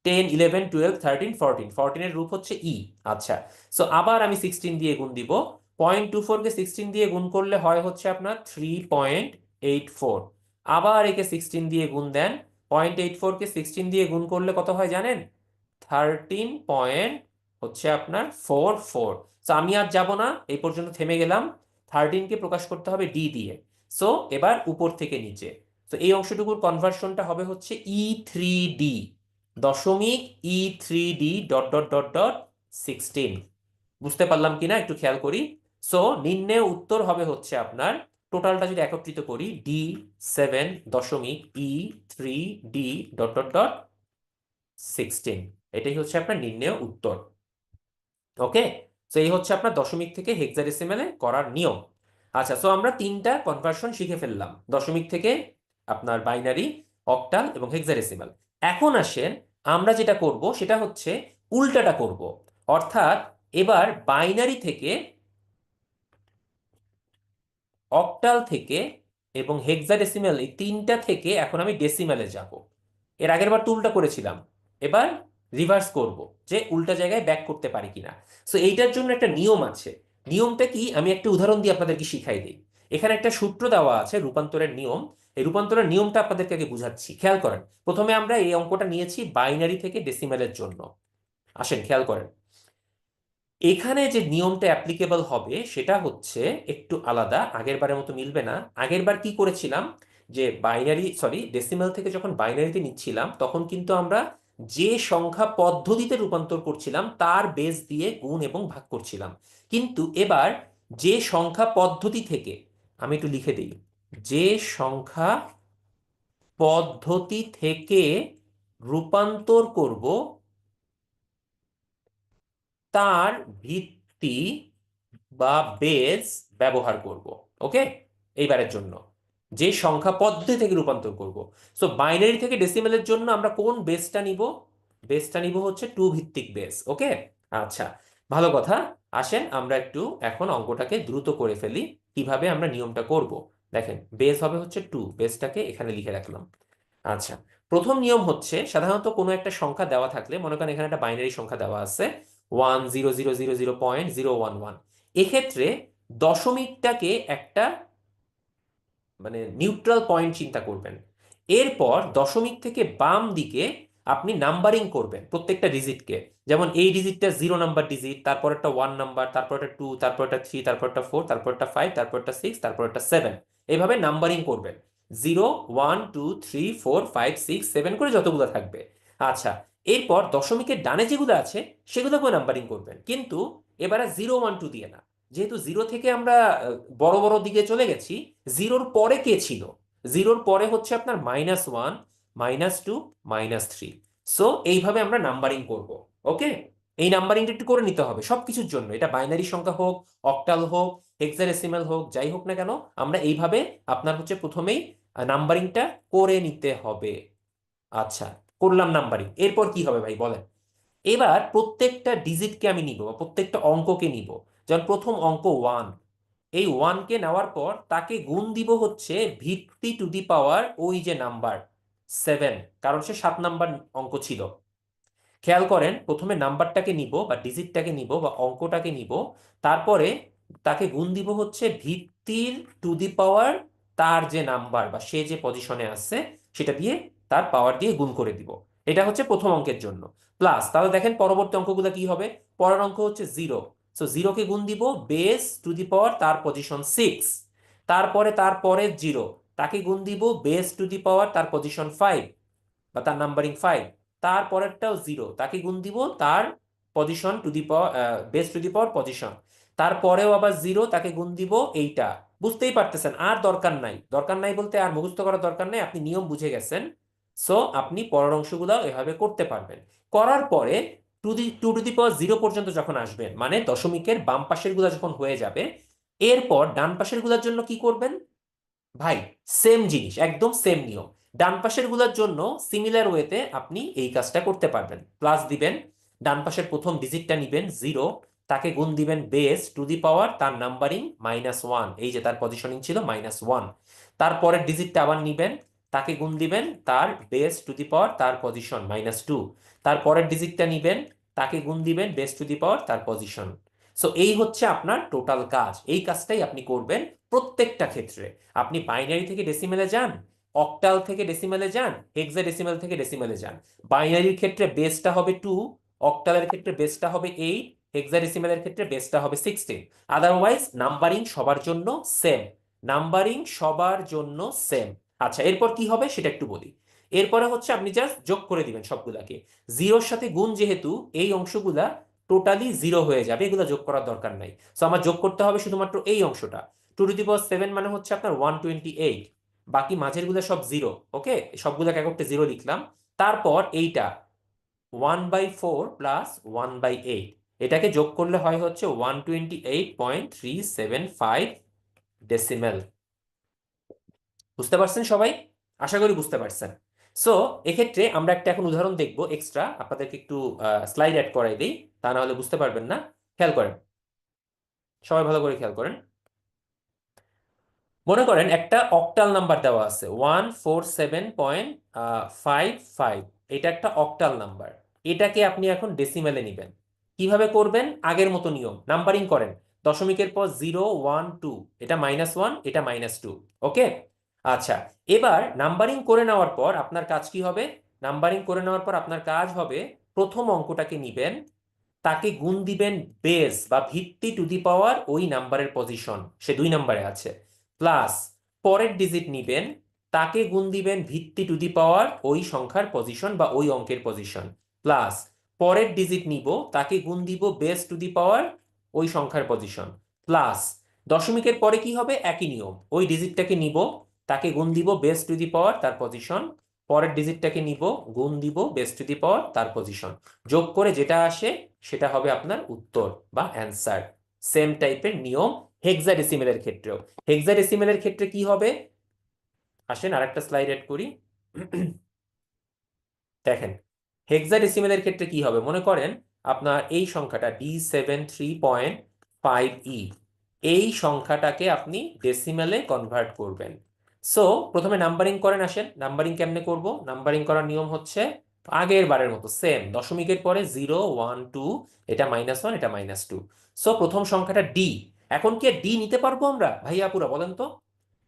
10 11 12 13 14, 14 এর রূপ হচ্ছে ই। আচ্ছা, সো আবার আমি 16 দিয়ে গুণ দিব। 0.24কে 16 দিয়ে গুণ করলে হয় হচ্ছে আপনার 3.84। আবার একে 16 দিয়ে গুণ দেন। 0.84কে 16 দিয়ে গুণ করলে কত হয় জানেন? 13 পয়েন্ট হচ্ছে আপনার 44। সো আমি আর যাব না, এই পর্যন্ত থেমে গেলাম। 13কে প্রকাশ করতে হবে ডি দিয়ে। সো এবার উপর থেকে নিচে। তো এই অংশটুকুর কনভার্সনটা হবে হচ্ছে E3D, দশমিক E3D dot dot dot dot 16। বুঝতে পারলাম কিনা একটু খেয়াল করি। সো নিম্নে উত্তর হবে হচ্ছে আপনার, টোটালটা যদি একত্রিত করি, D7 দশমিক E3D ডট ডট ডট 16। এটাই হচ্ছে আপনার নির্ণেয় উত্তর। ওকে, সো এই হচ্ছে আপনার দশমিক থেকে হেক্সাডেসিমেলে করার নিয়ম। আচ্ছা, সো আমরা তিনটা কনভার্সন শিখে ফেললাম, দশমিক থেকে আপনার বাইনারি, অক্টাল এবং হেক্সাডেসিমাল। এখন আসেন আমরা যেটা করব সেটা হচ্ছে উল্টাটা করব। অর্থাৎ এবার বাইনারি থেকে, অক্টাল থেকে এবং হেক্সাডেসিমাল, এই তিনটা থেকে এখন আমি ডেসিমালে যাব। এর আগের বার তো উল্টা করেছিলাম, এবার রিভার্স করব, যে উল্টা জায়গায় ব্যাক করতে পারি কিনা। সো এইটার জন্য একটা নিয়ম আছে। নিয়মটা কি আমি একটা উদাহরণ দিয়ে আপনাদেরকে শিখাই দিই। এখানে একটা সূত্র দেওয়া আছে রূপান্তরের নিয়ম। এই রূপান্তরের নিয়মটা আপনাদেরকে আগে বুঝাচ্ছি, খেয়াল করেন। প্রথমে আমরা এই অঙ্কটা নিয়েছি বাইনারি থেকে ডেসিমালের জন্য। আসেন খেয়াল করেন, এখানে যে নিয়মটা অ্যাপ্লিকেবল হবে সেটা হচ্ছে একটু আলাদা, আগের বারের মতো মিলবে না। আগের বার কি করেছিলাম, যে ডেসিমাল থেকে যখন বাইনারিতে নিচ্ছিলাম তখন কিন্তু আমরা যে সংখ্যা পদ্ধতিতে রূপান্তর করছিলাম তার বেস দিয়ে গুণ এবং ভাগ করছিলাম। কিন্তু এবার যে সংখ্যা পদ্ধতি থেকে, আমি একটু লিখে দিই, যে সংখ্যা পদ্ধতি থেকে রূপান্তর করব তার ভিত্তি বা বেস ব্যবহার করব। ওকে, এইবারের জন্য যে সংখ্যা পদ্ধতি থেকে রূপান্তর করব। সো বাইনারি থেকে ডেসিমেলের জন্য আমরা কোন বেসটা নিব? বেসটা নিব হচ্ছে 2 ভিত্তিক বেস। ওকে, আচ্ছা, ভালো কথা। আসেন আমরা একটু এখন অঙ্কটাকে দ্রুত করে ফেলি। কিভাবে আমরা নিয়মটা করব দেখেন। বেস হবে হচ্ছে 2, বেসটাকে এখানে লিখে রাখলাম। আচ্ছা, প্রথম নিয়ম হচ্ছে, সাধারণত কোনো একটা সংখ্যা দেওয়া থাকলে, মনে করেন এখানে একটা বাইনারি সংখ্যা দেওয়া আছে 10000.011, এক্ষেত্রে দশমিকটাকে একটা মানে নিউট্রাল পয়েন্ট চিন্তা করবেন। এরপর দশমিক থেকে বাম দিকে আপনি নাম্বারিং করবেন প্রত্যেকটা ডিজিটকে। যেমন এই ডিজিটটা 0 নাম্বার ডিজিট, তারপর একটা 1 নাম্বার, তারপর একটা 2, তারপর একটা 3, তারপর একটা 4, তারপর একটা 5, তারপর একটা 6, তারপর একটা 7। এইভাবে নাম্বারিং করবেন। 0 1 2 3 4 5 6 7 করে যতগুলো থাকবে। আচ্ছা, এরপর দশমিকের ডানে যেগুলো আছে সেগুলোকেও নাম্বারিং করবেন, কিন্তু এবারে 0 1 2 দিয়ে না। যেহেতু জিরো থেকে আমরা বড় বড় দিকে চলে গেছি, জিরোর পরে কে ছিল? জিরোর পরে হচ্ছে আপনার -1, -2, -3। সো এইভাবে আমরা নাম্বারিং করব। ওকে, এই নাম্বারিংটা একটু করে নিতে হবে সবকিছুর জন্য, এটা বাইনারি সংখ্যা হোক, অক্টাল হোক, হেক্সাডেসিমাল হোক, যাই হোক না কেন, আমরা এইভাবে আপনার হচ্ছে প্রথমেই নাম্বারিংটা করে নিতে হবে। আচ্ছা, করলাম নাম্বারিং, এরপর কি হবে ভাই বলেন? এবার প্রত্যেকটা ডিজিটকে আমি নিব বা প্রত্যেকটা অঙ্ককে নিব। যেমন প্রথম অঙ্ক 1, এই 1কে নেওয়ার পর তাকে গুণ দিব হচ্ছে ভিত্তি টু দি পাওয়ার ওই যে নাম্বার 7, কারণ সে 7 নাম্বার অঙ্ক ছিল। খেয়াল করেন, প্রথমে নাম্বারটাকে নিব বা ডিজিটটাকে নিব বা অঙ্কটাকে নিব, তারপরে তাকে গুণ দিব হচ্ছে ভিত্তির টু দি পাওয়ার তার যে নাম্বার বা সে যে পজিশনে আছে সেটা দিয়ে, তার পাওয়ার দিয়ে গুণ করে দিব। এটা হচ্ছে প্রথম অঙ্কের জন্য। প্লাস, তাহলে দেখেন পরবর্তী অঙ্কগুলো কি হবে। পরের অঙ্ক হচ্ছে 0, সো 0কে গুণ দিব বেস টু দি পাওয়ার তার পজিশন 6। তারপরে তারপরের 0, তাকে গুণ দিব বেস টু দি পাওয়ার তার পজিশন 5 বা তার নাম্বারিং 5। তারপরেরটাও 0, তাকে গুণ দিব তার position to the power base to the power position. তারপরেও আবার 0, তাকে গুণ দিব এইটা। বুঝতেই পারতেছেন, আর দরকার নাই, দরকার নাই বলতে আর মুখস্থ করার দরকার নাই, আপনি নিয়ম বুঝে গেছেন। সো আপনি পরের অংশগুলো এভাবে করতে পারবেন। করার পরে টু টু দি পাওয়ার 0 পর্যন্ত যখন আসবেন, মানে দশমিকের বাম পাশের গুলা যখন হয়ে যাবে, এরপর ডান পাশের গুলার জন্য কি করবেন ভাই? সেম জিনিস, একদম সেম নিয়ম। ডান পাশের গুলার জন্য সিমিলার ওয়েতে আপনি এই কাজটা করতে পারবেন। প্লাস দিবেন, ডান পাশের প্রথম ডিজিটটা নিবেন 0, তাকে গুণ দিবেন বেস টু দি পাওয়ার তার নাম্বারিং -1, এই যে তার পজিশনিং ছিল -1। তারপরের ডিজিটটা আবার নিবেন, তাকে গুণ দিবেন তার বেস টু দি পাওয়ার তার পজিশন -2। তারপরের ডিজিটটা নিবেন, তাকে গুণ দিবেন বেস টু দি পাওয়ার তার পজিশন। সো এই হচ্ছে আপনার টোটাল কাজ। এই কাজটাই আপনি করবেন প্রত্যেকটা ক্ষেত্রে। আপনি বাইনারি থেকে ডেসিমেলে যান, অক্টাল থেকে ডেসিমেলে যান, হেক্সাডেসিমেল থেকে ডেসিমেলে যান। বাইনারির ক্ষেত্রে বেসটা হবে 2, অক্টালের ক্ষেত্রে বেসটা হবে 8, হেক্সাডেসিমেলের ক্ষেত্রে বেসটা হবে 16। আদারওয়াইজ নাম্বারিং সবার জন্য সেম। নাম্বারিং সবার জন্য সেম। আচ্ছা, এরপর কি হবে সেটা একটু বলি। এরপরে হচ্ছে আপনি জাস্ট যোগ করে দিবেন সবগুলাকে। জিরোর সাথে গুণ, যেহেতু এই অংশগুলা টোটালি 0 হয়ে যাবে, এগুলো যোগ করার দরকার নাই। সো আমার যোগ করতে হবে শুধুমাত্র এই অংশটা। টু টু দি পাওয়ার 7 মানে হচ্ছে আপনার 128। বাকি মাঝের গুলো সব 0। ওকে, সবগুলোকে এককটা 0 লিখলাম। তারপর এইটা 1/4 প্লাস 1/8, এটাকে যোগ করলে হয় হচ্ছে 128.375 ডেসিমেল। বুঝতে পারছেন সবাই? আশা করি বুঝতে পারছেন। সো এক্ষেত্রে আমরা একটা এখন উদাহরণ দেখব এক্সট্রা, আপনাদেরকে একটু স্লাইড অ্যাড করাই দিই, তা না হলে বুঝতে পারবেন না। খেয়াল করেন, সবাই ভালো করে খেয়াল করেন। মনে করেন একটা অক্টাল নাম্বার দেওয়া আছে 147.55, এটা একটা অক্টাল নাম্বার। এটাকে আপনি এখন ডেসিমেলে নেবেন। কিভাবে করবেন? আগের মতো নিয়ম, নাম্বারিং করেন। দশমিকের পর 0 1 2, এটা -1, এটা -2। ওকে, আচ্ছা, এবার নাম্বারিং করে নেওয়ার পর আপনার কাজ কি হবে? নাম্বারিং করে নেওয়ার পর আপনার কাজ হবে, প্রথম অঙ্কটাকে নিবেন, তাকে গুণ দিবেন বেস বা ভিত্তি টু দি পাওয়ার ওই নাম্বারের পজিশন, সে 2 নাম্বারে আছে। প্লাস, পরের ডিজিট নিবেন, তাকে গুণ দিবেন ভিত্তি টু দি পাওয়ার ওই সংখ্যার পজিশন বা ওই অঙ্কের পজিশন। প্লাস, পরের ডিজিট নিব, তাকে গুণ দিব বেস টু দি পাওয়ার ওই সংখ্যার পজিশন। প্লাস, দশমিকের পরে কি হবে? একই নিয়ম, ওই ডিজিটটাকে নিব, তাকে গুণ দিব বেস টু দি পাওয়ার তার পজিশন। পরের ডিজিটটাকে নিব, গুণ দিব বেস টু দি পাওয়ার তার পজিশন। যোগ করে যেটা আসে সেটা হবে আপনার উত্তর বা অ্যান্সার। সেম টাইপের নিয়ম হেক্সাডেসিমেলের ক্ষেত্রেও। হেক্সাডেসিমেলের ক্ষেত্রে কি হবে? আসেন আরেকটা স্লাইড এড করি। দেখেন, হেক্সাডেসিমেলের ক্ষেত্রে কি হবে, মনে করেন আপনার এই সংখ্যাটা D73.5E, এই সংখ্যাটাকে আপনি ডেসিমেলে কনভার্ট করবেন। সো প্রথমে নাম্বারিং করেন। আসেন, নাম্বারিং কেমনে করব? নাম্বারিং করার নিয়ম হচ্ছে আগের বারের মতো সেম, দশমিকের পরে 0 1 2, এটা -1, এটা -2। সো প্রথম সংখ্যাটা D। এখন কি ডি নিতে পারবো আমরা ভাইয়া আপুরা, বলেন তো?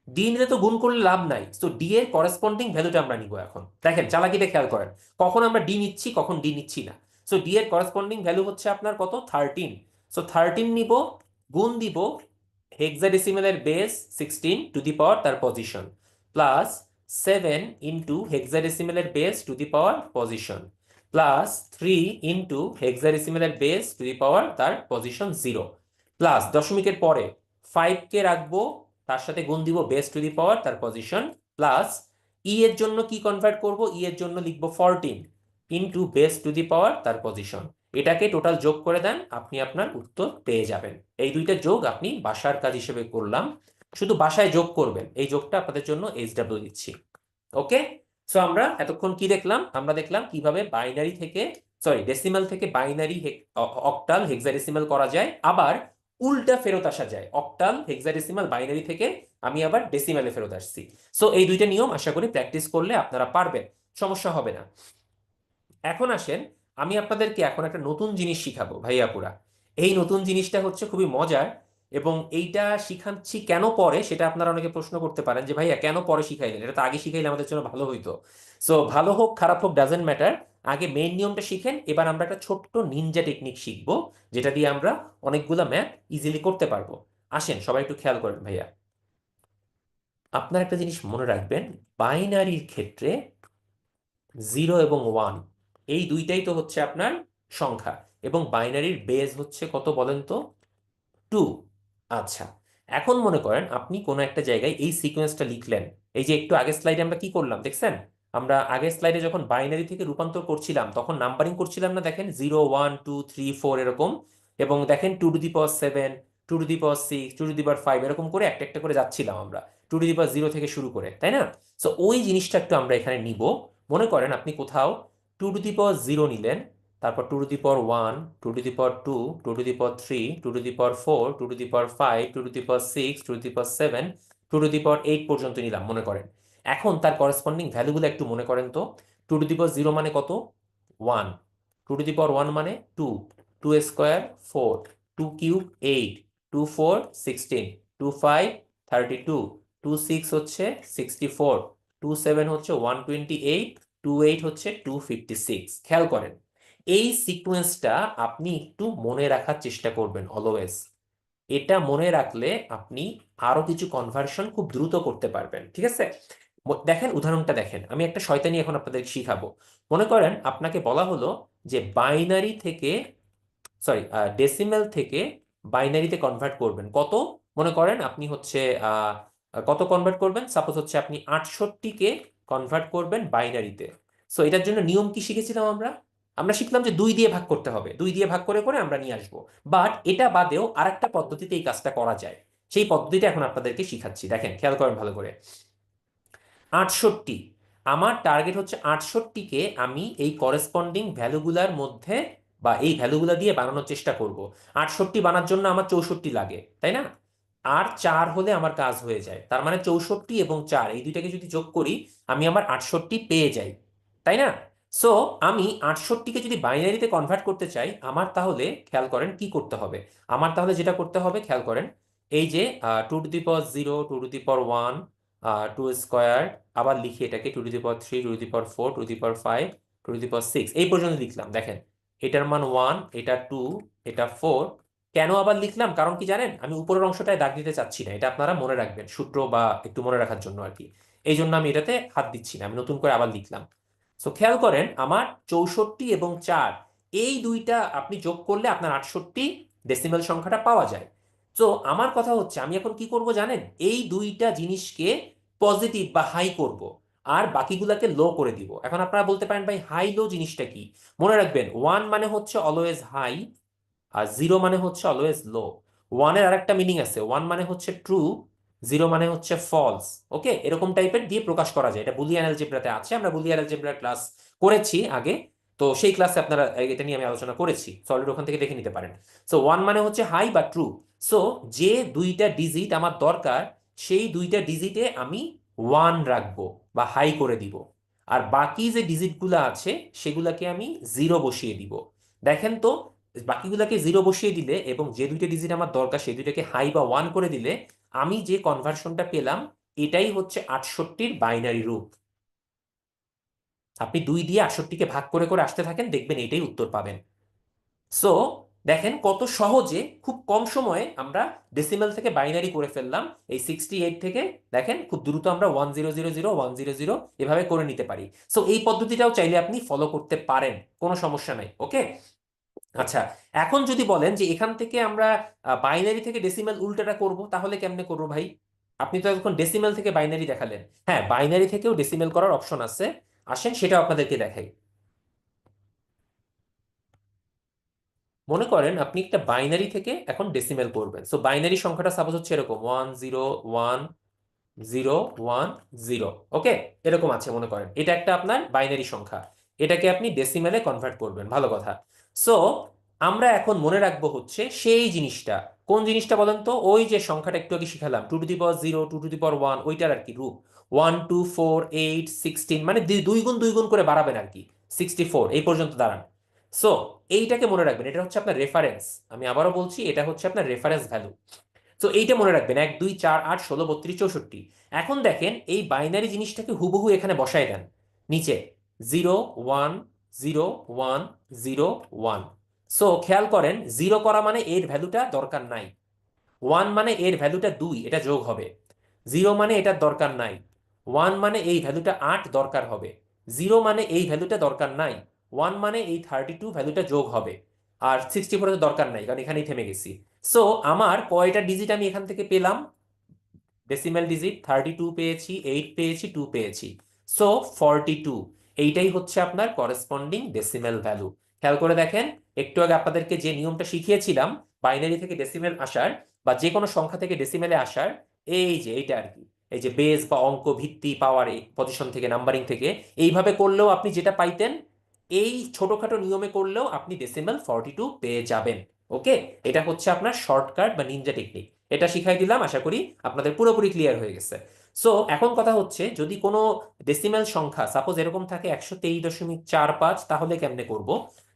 ডি নিলে তো গুণ করলে লাভ নাই, তো ডি এর করেসপন্ডিং ভ্যালুটা আমরা নিব এখন। দেখেন চালাকিটা খেয়াল করেন, কখন আমরা ডি নিচ্ছি কখন ডি নিচ্ছি না। সো ডি এর করেসপন্ডিং ভ্যালু হচ্ছে আপনার কত, 13। সো 13 নিব, গুণ দিব হেক্সাডেসিমেলের বেস 16 টু দি পাওয়ার তার পজিশন, প্লাস 7 ইন্টু হেক্সাডেসিমেলের base to the power position, plus 3 into হেক্সাডেসিমেলের বেস টু দি পাওয়ার তার পজিশন 0, প্লাস দশমিকের পরে 5 কে রাখবো, তার সাথে গুণ দিব বেস টু দি পাওয়ার তার পজিশন, প্লাস ই এর জন্য কি কনভার্ট করব, ই এর জন্য লিখবো 14 into base to the power তার পজিশন। এটাকে টোটাল যোগ করে দেন, আপনি আপনার উত্তর পেয়ে যাবেন। এই দুইটা যোগ আপনি বাসার কাজ হিসেবে করলাম, শুধু বাসায় যোগ করবেন, এই যোগটা আপনাদের জন্য এইচডব্লিউ দিচ্ছি। ওকে, সো আমরা এতক্ষণ কি দেখলাম, আমরা দেখলাম কিভাবে বাইনারি থেকে, সরি ডেসিমাল থেকে বাইনারি অক্টাল হেক্সাডেসিমাল করা যায়, আবার উল্টা ফেরত আসা যায়, অক্টাল হেক্সাডেসিমাল বাইনারি থেকে আমি আবার ডেসিমালে ফেরত আসছি। সো এই দুইটা নিয়ম আশা করি প্র্যাকটিস করলে আপনারা পারবেন, সমস্যা হবে না। এখন আসেন, আমি আপনাদেরকে এখন একটা নতুন জিনিস শিখাবো ভাইয়াপুরা। এই নতুন জিনিসটা হচ্ছে খুবই মজার, এবং এইটা শিখাচ্ছি কেন পরে, সেটা আপনারা অনেকে প্রশ্ন করতে পারেন যে ভাইয়া কেন পরে শিখাইলেন, এটা তো আগে শিখাইলে আমাদের জন্য ভালো হইতো। সো ভালো হোক খারাপ হোক ডাজেন্ট ম্যাটার, আগে মেইন নিয়মটা শিখেন। এবার আমরা একটা ছোট্ট নিনজা টেকনিক শিখবো, যেটা দিয়ে আমরা অনেকগুলা ম্যাথ ইজিলি করতে পারবো। আসেন সবাই একটু খেয়াল করেন ভাইয়া। আপনার একটা জিনিস মনে রাখবেন, বাইনারির ক্ষেত্রে 0 এবং 1 এই দুইটাই তো হচ্ছে আপনার সংখ্যা, এবং বাইনারির বেজ হচ্ছে কত বলেন তো, 2। আচ্ছা, এখন মনে করেন আপনি কোনো একটা জায়গায় এই সিকোয়েন্সটা লিখলেন। এই যে একটু আগের স্লাইডে আমরা কি করলাম দেখছেন, আমরা আগের স্লাইডে যখন বাইনারি থেকে রূপান্তর করছিলাম তখন নাম্বারিং করছিলাম না, দেখেন 0 1 2 3 4 এরকম, এবং দেখেন 2 to the power 7, 2 to the power 6, 2 to the power 5 এরকম করে একটা একটা করে যাচ্ছিলাম আমরা, 2 টু দি পাওয়ার 0 থেকে শুরু করে, তাই না? সো ওই জিনিসটা একটু আমরা এখানে নিব। মনে করেন আপনি কোথাও 2 টু দি পাওয়ার 0 নিলেন, তারপর 2 to the power 1, 2 to the power 2, 2 to the power 3, 2 to the power 4, 2 to the power 5, 2 to the power 6, 2 to the power 7, 2 to the power 8 পর্যন্ত নিলাম মনে করেন। এখন তার করেসপন্ডিং ভ্যালুগুলো একটু মনে করেন তো। 2 টু দি পাওয়ার 0 মানে কত, 1। 2 টু দি পাওয়ার 1 মানে 2, 2 স্কোয়ার 4, 2 কিউব 8, 2 4 16, 2 5 32, 2 6 হচ্ছে 64, 2 7 হচ্ছে 128, 2 8 হচ্ছে 256। খেয়াল করেন, এই সিকোয়েন্সটা আপনি একটু মনে রাখার চেষ্টা করবেন অলওয়েজ। এটা মনে রাখলে আপনি আরো কিছু কনভার্সন খুব দ্রুত করতে পারবেন, ঠিক আছে? দেখেন উদাহরণটা দেখেন, আমি একটা শয়তানি এখন আপনাদের শিখাবো। মনে করেন আপনাকে বলা হলো যে বাইনারি থেকে, সরি ডেসিমেল থেকে বাইনারিতে কনভার্ট করবেন কত। মনে করেন আপনি হচ্ছে আহ, কত কনভার্ট করবেন, সাপোজ হচ্ছে আপনি 68 কে কনভার্ট করবেন বাইনারিতে। সো এটার জন্য নিয়ম কি শিখেছিলাম আমরা, আমরা শিখলাম যে 2 দিয়ে ভাগ করতে হবে, 2 দিয়ে ভাগ করে করে আমরা নিয়ে আসবো। বাট এটা বাদেও আরেকটা পদ্ধতিতে এই কাজটা করা যায়, সেই পদ্ধতিটা এখন আপনাদেরকে শিখাচ্ছি। দেখেন খেয়াল করেন ভালো করে, 68, আমার টার্গেট হচ্ছে 68কে আমি এই করেসপন্ডিং ভ্যালুগুলার মধ্যে বা এই ভ্যালুগুলা দিয়ে বানানোর চেষ্টা করব। 68 বানার জন্য আমার 64 লাগে, তাই না? আর 4 হলে আমার কাজ হয়ে যায়, তার মানে 64 এবং 4 এই দুইটাকে যদি যোগ করি আমি আমার 68 পেয়ে যাই, তাই না? সো আমি 68কে যদি বাইনারিতে কনভার্ট করতে চাই, আমার তাহলে খেয়াল করেন কি করতে হবে। আমার তাহলে যেটা করতে হবে খেয়াল করেন, এই যে 2 to the power 0, 2 to the power 1, 2 square, আবার লিখি এটাকে 2 to the power 3, 2 to the power 4, 2 to the power 5, 2 to the power 6 এই পর্যন্ত লিখলাম। দেখেন এটার মান 1, এটা 2, এটা 4। কেন আবার লিখলাম, কারণ কি জানেন, আমি উপরের অংশটায় দাগ দিতে চাচ্ছি না, এটা আপনারা মনে রাখবেন সূত্র বা একটু মনে রাখার জন্য আর কি। এই জন্য আমি এটাতে হাত দিচ্ছি না, আমি নতুন করে আবার লিখলাম। সো খেয়াল করেন আমার 64 এবং 4 এই দুইটা আপনি যোগ করলে আপনার 68 ডেসিমেল সংখ্যাটা পাওয়া যায়। তো আমার কথা হচ্ছে আমি এখন কি করব জানেন, এই দুইটা জিনিসকে পজিটিভ বা হাই করব, আর বাকিগুলাকে লো করে দিব। এখন আপনারা বলতে পারেন ভাই হাই লো জিনিসটা কি। মনে রাখবেন 1 মানে হচ্ছে অলওয়েজ হাই, আর 0 মানে হচ্ছে অলওয়েজ লো। 1 এর আরেকটা মিনিং আছে, 1 মানে হচ্ছে ট্রু, 0 মানে হচ্ছে ফলস। ওকে, এরকম টাইপের দিয়ে প্রকাশ করা যায়, এটা বুলিয়ান অ্যালজেব্রাতে আছে, আমরা বুলিয়ান অ্যালজেব্রার ক্লাস করেছি আগে। তো সেই ক্লাসে আপনারা এটা নিয়ে আমি আলোচনা করেছি, সলিড ওখান থেকে দেখে নিতে পারেন। সো 1 মানে হচ্ছে হাই বা ট্রু। সো যে দুইটা ডিজিট আমার দরকার, সেই দুইটা ডিজিটে আমি 1 রাখবো বা হাই করে দিব, আর বাকি যে ডিজিটগুলো আছে সেগুলাকে আমি 0 বসিয়ে দিব। দেখেন তো, বাকিগুলোকে 0 বসিয়ে দিলে এবং যে দুইটা ডিজিট আমার দরকার সেই দুইটাকে হাই বা 1 করে দিলে আমি যে কনভার্সনটা পেলাম, এটাই হচ্ছে 68-র বাইনারি রূপ। আপনি 2 দিয়ে 68-কে ভাগ করে করে আসতে থাকেন, দেখবেন এটাই উত্তর পাবেন। সো দেখেন কত সহজে খুব কম সময়ে আমরা ডেসিমেল থেকে বাইনারি করে ফেললাম। এই 68 থেকে দেখেন খুব দ্রুত আমরা 1000 100 এভাবে করে নিতে পারি। সো এই পদ্ধতিটাও চাইলে আপনি ফলো করতে পারেন, কোনো সমস্যা নাই। ওকে, আচ্ছা, এখন যদি বলেন যে এখান থেকে আমরা বাইনারি থেকে ডেসিমেল উল্টাটা করব, তাহলে কেমনে করবো ভাই? আপনি তো এখন ডেসিমেল থেকে বাইনারি দেখালেন। হ্যাঁ, বাইনারি থেকেও ডেসিমেল করার অপশন আছে, আসেন সেটাও আপনাদেরকে দেখাই। মনে করেন আপনি একটা বাইনারি থেকে এখন ডেসিমেল করবেন। সো বাইনারি সংখ্যাটা সাপোজ হচ্ছে এরকম 101010। ওকে, এরকম আছে মনে করেন, এটা একটা আপনার বাইনারি সংখ্যা। এটাকে আপনি ডেসিমেলে কনভার্ট করবেন, ভালো কথা। সো আমরা এখন মনে রাখবো হচ্ছে সেই জিনিসটা, কোন জিনিসটা বলেন তো? ওই যে সংখ্যাটা একটু আগে শিখালাম, 2 to the power 0, 2 to the power 1, ওইটার আর কি রূপ। 1 2 4 8 16, মানে 2 গুণ করে বাড়াবেন আর কি। 64 এই পর্যন্ত দাঁড়ান। সো এইটাকে মনে রাখবেন, এটা হচ্ছে আপনার রেফারেন্স। আমি আবারও বলছি, এটা হচ্ছে আপনার রেফারেন্স ভ্যালু। তো এইটা মনে রাখবেন, 1 2 4 8 16 32 64। এখন দেখেন এই বাইনারি জিনিসটাকে হুবহু এখানে বসায় দেন নিচে, 0 1 0 1 0 1। সো খেয়াল করেন, 0 করা মানে এর ভ্যালুটা দরকার নাই। 1 মানে এর ভ্যালুটা 2, এটা যোগ হবে। 0 মানে এটার দরকার নাই। 1 মানে এই ভ্যালুটা 8 দরকার হবে। 0 মানে এই ভ্যালুটা দরকার নাই। 1 মানে এই 32 ভ্যালুটা যোগ হবে। আর 64 এর দরকার নাই, কারণ এখানেই থেমে গেছি। সো আমার কয়টা ডিজিট আমি এখান থেকে পেলাম? ডেসিমেল ডিজিট 32 পেয়েছি, 8 পেয়েছি, 2 পেয়েছি। সো 42, এইটাই হচ্ছে আপনার করেসপন্ডিং ডেসিমেল ভ্যালু। খেয়াল করে দেখেন, একটু আগে আপনাদেরকে যে নিয়মটা শিখিয়েছিলাম বাইনারি থেকে ডেসিমেল আসার, বা যে কোনো সংখ্যা থেকে ডেসিমেলে আসার, এই যে এইটা আর কি, এই যে বেস বা অঙ্ক ভিত্তি পাওয়ার এই পজিশন থেকে, নাম্বারিং থেকে, এইভাবে করলেও আপনি যেটা পাইতেন, এই ছোটখাটো নিয়মে করলেও আপনি ডেসিমেল 42 পেয়ে যাবেন। ওকে, এটা হচ্ছে আপনার শর্টকাট বা নিনজা টেকনিক। এটা শিখাই দিলাম, আশা করি আপনাদের পুরোপুরি ক্লিয়ার হয়ে গেছে। সো এখন কথা হচ্ছে, যদি কোনো ডেসিমেল সংখ্যা সাপোজ এরকম থাকে 123.45, তাহলে কেমনে করব?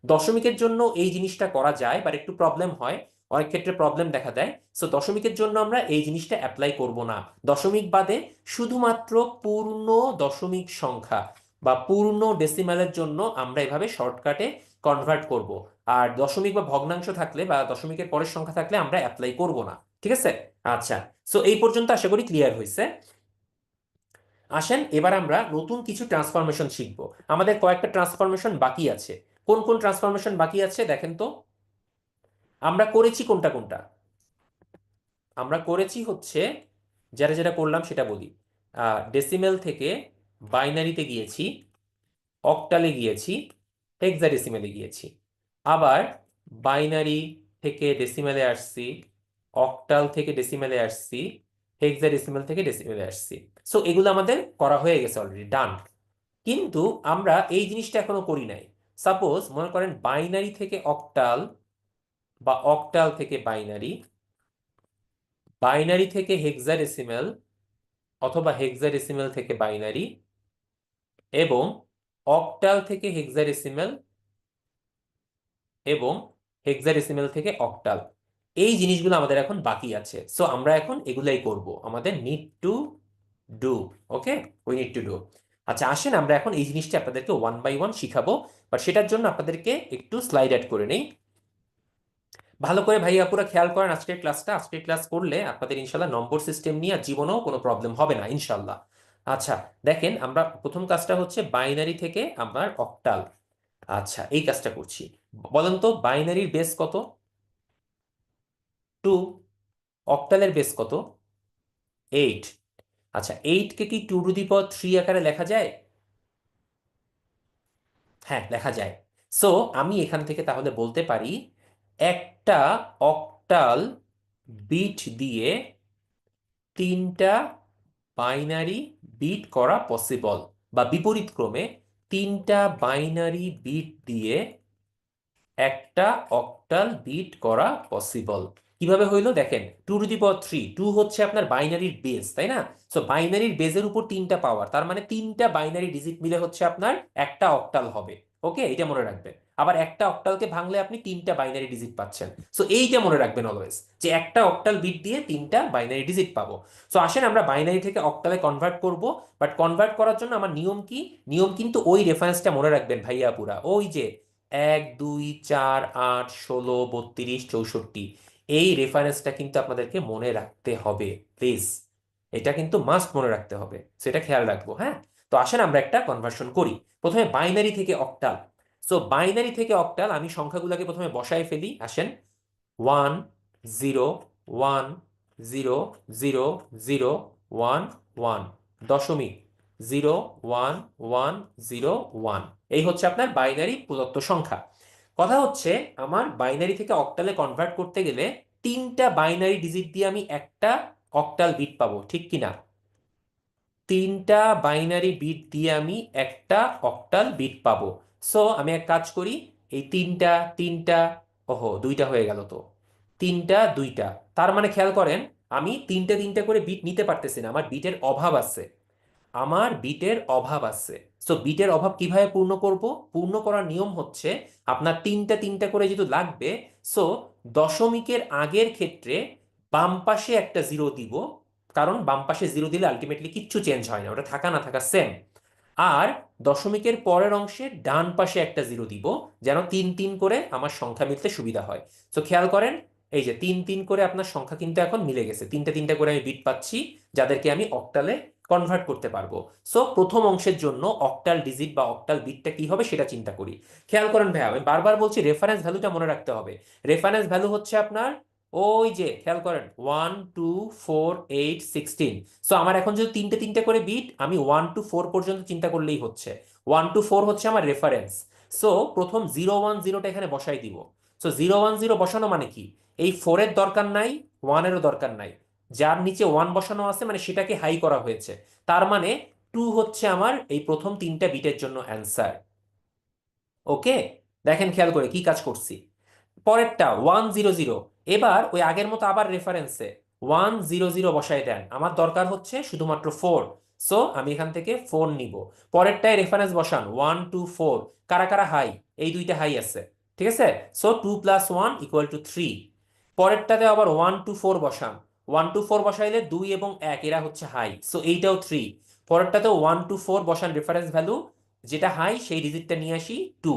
দশমিকের জন্য এই জিনিসটা করা যায়, বাট একটু প্রবলেম হয়, অনেক ক্ষেত্রে প্রবলেম দেখা দেয়। সো দশমিকের জন্য আমরা এই জিনিসটা অ্যাপ্লাই করব না। দশমিক বাদে শুধুমাত্র পূর্ণ দশমিক সংখ্যা বা পূর্ণ ডেসিমেলের জন্য আমরা এভাবে শর্টকাটে কনভার্ট করব। আর দশমিক বা ভগ্নাংশ থাকলে বা দশমিকের পরের সংখ্যা থাকলে আমরা অ্যাপ্লাই করব না। ঠিক আছে? আচ্ছা, সো এই পর্যন্ত আশা করি ক্লিয়ার হয়েছে। আসেন এবার আমরা নতুন কিছু ট্রান্সফরমেশন শিখব। আমাদের কয়েকটা ট্রান্সফরমেশন বাকি আছে। কোন কোন ট্রান্সফরমেশন বাকি আছে দেখেন তো। আমরা করেছি কোনটা কোনটা? আমরা করেছি হচ্ছে, যেটা যেটা করলাম সেটা বলি। ডেসিমেল থেকে বাইনারিতে গিয়েছি, অক্টালে গিয়েছি, হেক্সাডেসিমেলে গিয়েছি। আবার বাইনারি থেকে ডেসিমেলে আসছি, অক্টাল থেকে ডেসিমেলে আসছি, হেক্সাডেসিমেল থেকে ডেসিমেলে আসছি। সো এগুলো আমাদের করা হয়ে গেছে অলরেডি, ডান। কিন্তু আমরা এই জিনিসটা এখনো করি নাই। সাপোজ মনে করেন বাইনারি থেকে অক্টাল, বা অক্টাল থেকে বাইনারি, বাইনারি থেকে হেক্সাডেসিমেল, অথবা হেক্সাডেসিমেল থেকে বাইনারি, এবং অক্টাল থেকে হেক্সাডেসিমেল, এবং হেক্সাডেসিমেল থেকে অক্টাল। এই জিনিসগুলো আমাদের এখন বাকি আছে। সো আমরা এখন এগুলাই করব, আমাদের need to do. Okay, we need to do. আচ্ছা, আসেন আমরা এখন এই জিনিসটা আপনাদেরকে 1 বাই 1 শিখাবো। বাট সেটার জন্য আপনাদেরকে একটু স্লাইড অ্যাড করে নেই। ভালো করে ভাইয়া পুরো খেয়াল করেন আজকের ক্লাসটা। আজকের ক্লাস করলে আপনাদের ইনশাল্লাহ নম্বর সিস্টেম নিয়ে জীবনেও কোনো প্রবলেম হবে না ইনশাল্লাহ। আচ্ছা, দেখেন আমরা প্রথম কাজটা হচ্ছে বাইনারি থেকে আমার অক্টাল। আচ্ছা, এই কাজটা করছি। বলেন তো বাইনারির বেস কত? 2। অক্টালের বেস কত? 8। আচ্ছা, 8 কে কি 2 টু দি পাওয়ার 3 আকারে লেখা যায়? হ্যাঁ, লেখা যায়। সো আমি এখান থেকে তাহলে বলতে পারি, একটা অক্টাল বিট দিয়ে 3টা বাইনারি বিট করা পসিবল, বা বিপরীত ক্রমে 3টা বাইনারি বিট দিয়ে একটা অক্টাল বিট করা পসিবল। কিভাবে হইলো দেখেন, 2 টু দি পাওয়ার 3, 2 হচ্ছে আপনার বাইনারির বেস, তাই না? সো বাইনারির বেজের উপর 3টা পাওয়ার, তার মানে 3টা বাইনারি ডিজিট মিলে হচ্ছে আপনার একটা অক্টাল হবে। ওকে, এটা মনে রাখবেন। আবার একটা অক্টালকে ভাঙলে আপনি তিনটা বাইনারি ডিজিট পাচ্ছেন। সো এইটা মনে রাখবেন অলওয়েজ, যে একটা অক্টাল বিট দিয়ে তিনটা বাইনারি ডিজিট পাবো। সো আসেন আমরা বাইনারি থেকে অক্টালে কনভার্ট করব। বাট কনভার্ট করার জন্য আমার নিয়ম কি? নিয়ম কিন্তু ওই রেফারেন্সটা মনে রাখবেন ভাইয়া পুরা, ওই যে 1 2 4 8 16 32 64, এই রেফারেন্সটা কিন্তু আপনাদেরকে মনে রাখতে হবে প্লিজ। এটা কিন্তু মাস্ট মনে রাখতে হবে, সেটা খেয়াল রাখবো, হ্যাঁ। তো আসেন আমরা একটা কনভার্সন করি। প্রথমে বাইনারি থেকে অক্টাল। সো বাইনারি থেকে অক্টাল আমি সংখ্যাগুলোকে প্রথমে বসায় ফেলি, আসেন। 1 0 1 0 0 0 1 1, দশমিক 0 1 1 0 1, এই হচ্ছে আপনার বাইনারি প্রদত্ত সংখ্যা। কথা হচ্ছে আমার বাইনারি থেকে অক্টালে কনভার্ট করতে গেলে তিনটা বাইনারি ডিজিট দিয়ে আমি একটা অক্টাল বিট পাবো, ঠিক কিনা? তিনটা বাইনারি বিট দিয়ে আমি একটা অক্টাল বিট পাবো। সো আমি এক কাজ করি, এই তিনটা তিনটা, ওহো দুইটা হয়ে গেল তো, তিনটা দুইটা। তার মানে খেয়াল করেন, আমি তিনটা তিনটা করে বিট নিতে পারতেছি না, আমার বিটের অভাব আছে, আমার বিটের অভাব আছে। সো বিটের অভাব কিভাবে পূর্ণ করব? পূর্ণ করার নিয়ম হচ্ছে আপনার তিনটা তিনটা করে যেহেতু লাগবে, সো দশমিকের আগের ক্ষেত্রে বাম পাশে একটা জিরো দিব, কারণ বাম পাশে জিরো দিলে আলটিমেটলি কিচ্ছু চেঞ্জ হয় না, ওটা থাকা না থাকা সেম। আর দশমিকের পরের অংশে ডান পাশে একটা জিরো দিব, যেন তিন তিন করে আমার সংখ্যা মিলতে সুবিধা হয়। তো খেয়াল করেন, এই যে তিন তিন করে আপনার সংখ্যা কিন্তু এখন মিলে গেছে, তিনটা তিনটা করে আমি বিট পাচ্ছি, যাদেরকে আমি অক্টালে কনভার্ট করতে পারবো। সো প্রথম অংশের জন্য অক্টাল ডিজিট বা অক্টাল বিটটা কি হবে সেটা চিন্তা করি। খেয়াল করেন ভাই, আমি বারবার বলছি রেফারেন্স ভ্যালুটা মনে রাখতে হবে। রেফারেন্স ভ্যালু হচ্ছে আপনার ওই যে, খেয়াল করেন 1 2 4 8 16। সো আমার এখন যদি তিনটে তিনটে করে বিট, আমি 1 to 4 পর্যন্ত চিন্তা করলেই হচ্ছে। 1 to 4 হচ্ছে আমার রেফারেন্স। সো প্রথম 0 1 0টা এখানে বসাই দিব। সো 0 1 0 বসানো মানে কি? এই 4-এর দরকার নাই, 1-এরও দরকার নাই, যার নিচে 1 বসানো আছে মানে সেটাকে হাই করা হয়েছে। তার মানে 2 হচ্ছে আমার এই প্রথম তিনটা বিটের জন্য অ্যান্সার। ওকে, দেখেন খেয়াল করে কি কাজ করছি। পরেরটা 1 0 0, এবার ওই আগের মতো আবার রেফারেন্সে 1 0 0 বসায় দেন, আমার দরকার হচ্ছে শুধুমাত্র 4। সো আমি এখান থেকে 4 নিব। পরেরটায় রেফারেন্স বসান 1 2 4, কারা কারা হাই? এই দুইটা হাই আছে, ঠিক আছে। সো 2 + 1 = 3। পরেরটাতে আবার 1 2 4 বসান, 1 2 4 বসাইলে 2 এবং 1 এরা হচ্ছে হাই, সো এইটাও 3। পরেরটাতেও 1 2 4 বসান রেফারেন্স ভ্যালু, যেটা হাই সেই ডিজিটটা নিয়ে আসি 2।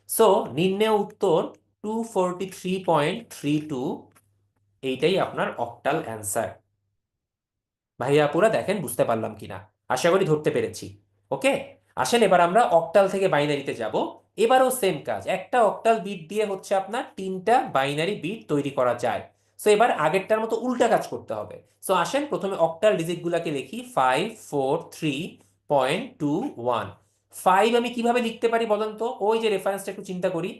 সো নিম্নে উত্তর 243.32, এইটাই আপনার অক্টাল অ্যান্সার। ভাইয়া পুরা দেখেন বুঝতে পারলাম কিনা, আশা করি ধরতে পেরেছি। ওকে, আসেন এবার আমরা অক্টাল থেকে বাইনারিতে যাব। এবারও সেম কাজ, একটা অক্টাল বিট দিয়ে হচ্ছে আপনার তিনটা বাইনারি বিট তৈরি করা যায়। সো এবার আগেরটার মতো উল্টা কাজ করতে হবে। সো আসেন প্রথমে অক্টাল ডিজিট গুলাকে লিখি, 543.21। 5 আমি কিভাবে লিখতে পারি বলেন তো? ওই যে রেফারেন্সটা একটু চিন্তা করি,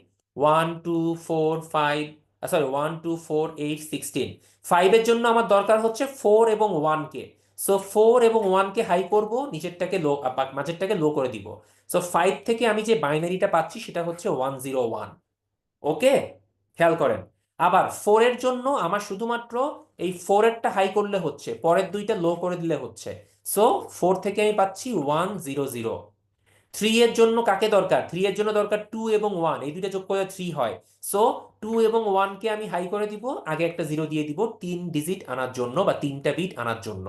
1 2 4 5, সরি 1 2 4 8 16। 5-এর জন্য আমার দরকার হচ্ছে 4 এবং 1 কে। সো 4 এবং 1 কে হাই করব, নিচেরটাকে লো, মাঝেরটাকে লো করে দিব। সো 5 থেকে আমি যে বাইনারিটা পাচ্ছি সেটা হচ্ছে 1 0 1। ওকে, খেয়াল করেন। আবার 4-এর জন্য আমার শুধুমাত্র এই 4-এরটা হাই করলে হচ্ছে, পরের দুইটা লো করে দিলে হচ্ছে। সো 4 থেকে আমি পাচ্ছি 1 0 0। 3 এর জন্য কাকে দরকার? 3 এর জন্য দরকার 2 এবং 1, এই দুইটা যোগ করে 3 হয়। সো 2 এবং 1 কে আমি হাই করে দিব, আগে একটা জিরো দিয়ে দিব তিন ডিজিট আনার জন্য বা তিনটা বিট আনার জন্য।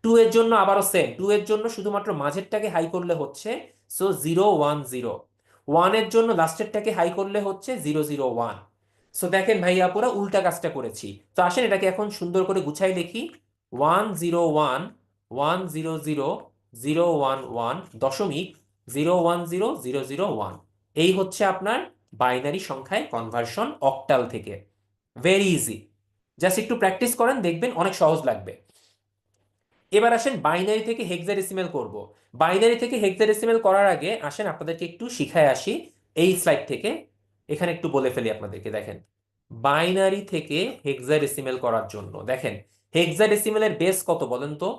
2 এর জন্য আবারও সেম, 2 এর জন্য শুধুমাত্র মাঝেরটাকে হাই করলে হচ্ছে, সো 0 1 0। 1 এর জন্য লাস্টেরটাকে হাই করলে হচ্ছে 0 0 1। সো দেখেন ভাইয়া পুরা উল্টা কাজটা করেছি। তো আসেন এটাকে এখন সুন্দর করে গুছাই লিখি, 1 0 1 1 0 0 0 1 1, দশমিক 0 1 0 0 0 1। এই হচ্ছে আপনার বাইনারি সংখ্যায় কনভার্সন অক্টাল থেকে। ভেরি ইজি, জাস্ট একটু প্র্যাকটিস করেন, দেখবেন অনেক সহজ লাগবে। এবার আসেন বাইনারি থেকে হেক্সাডেসিমেল করব। বাইনারি থেকে হেক্সাডেসিমেল করার আগে আসেন আপনাদেরকে একটু শিখায় আসি এই স্লাইড থেকে। এখানে একটু বলে ফেলি আপনাদেরকে, দেখেন বাইনারি থেকে হেক্সাডেসিমেল করার জন্য দেখেন হেক্সাডেসিমেলের বেস কত বলেন তো?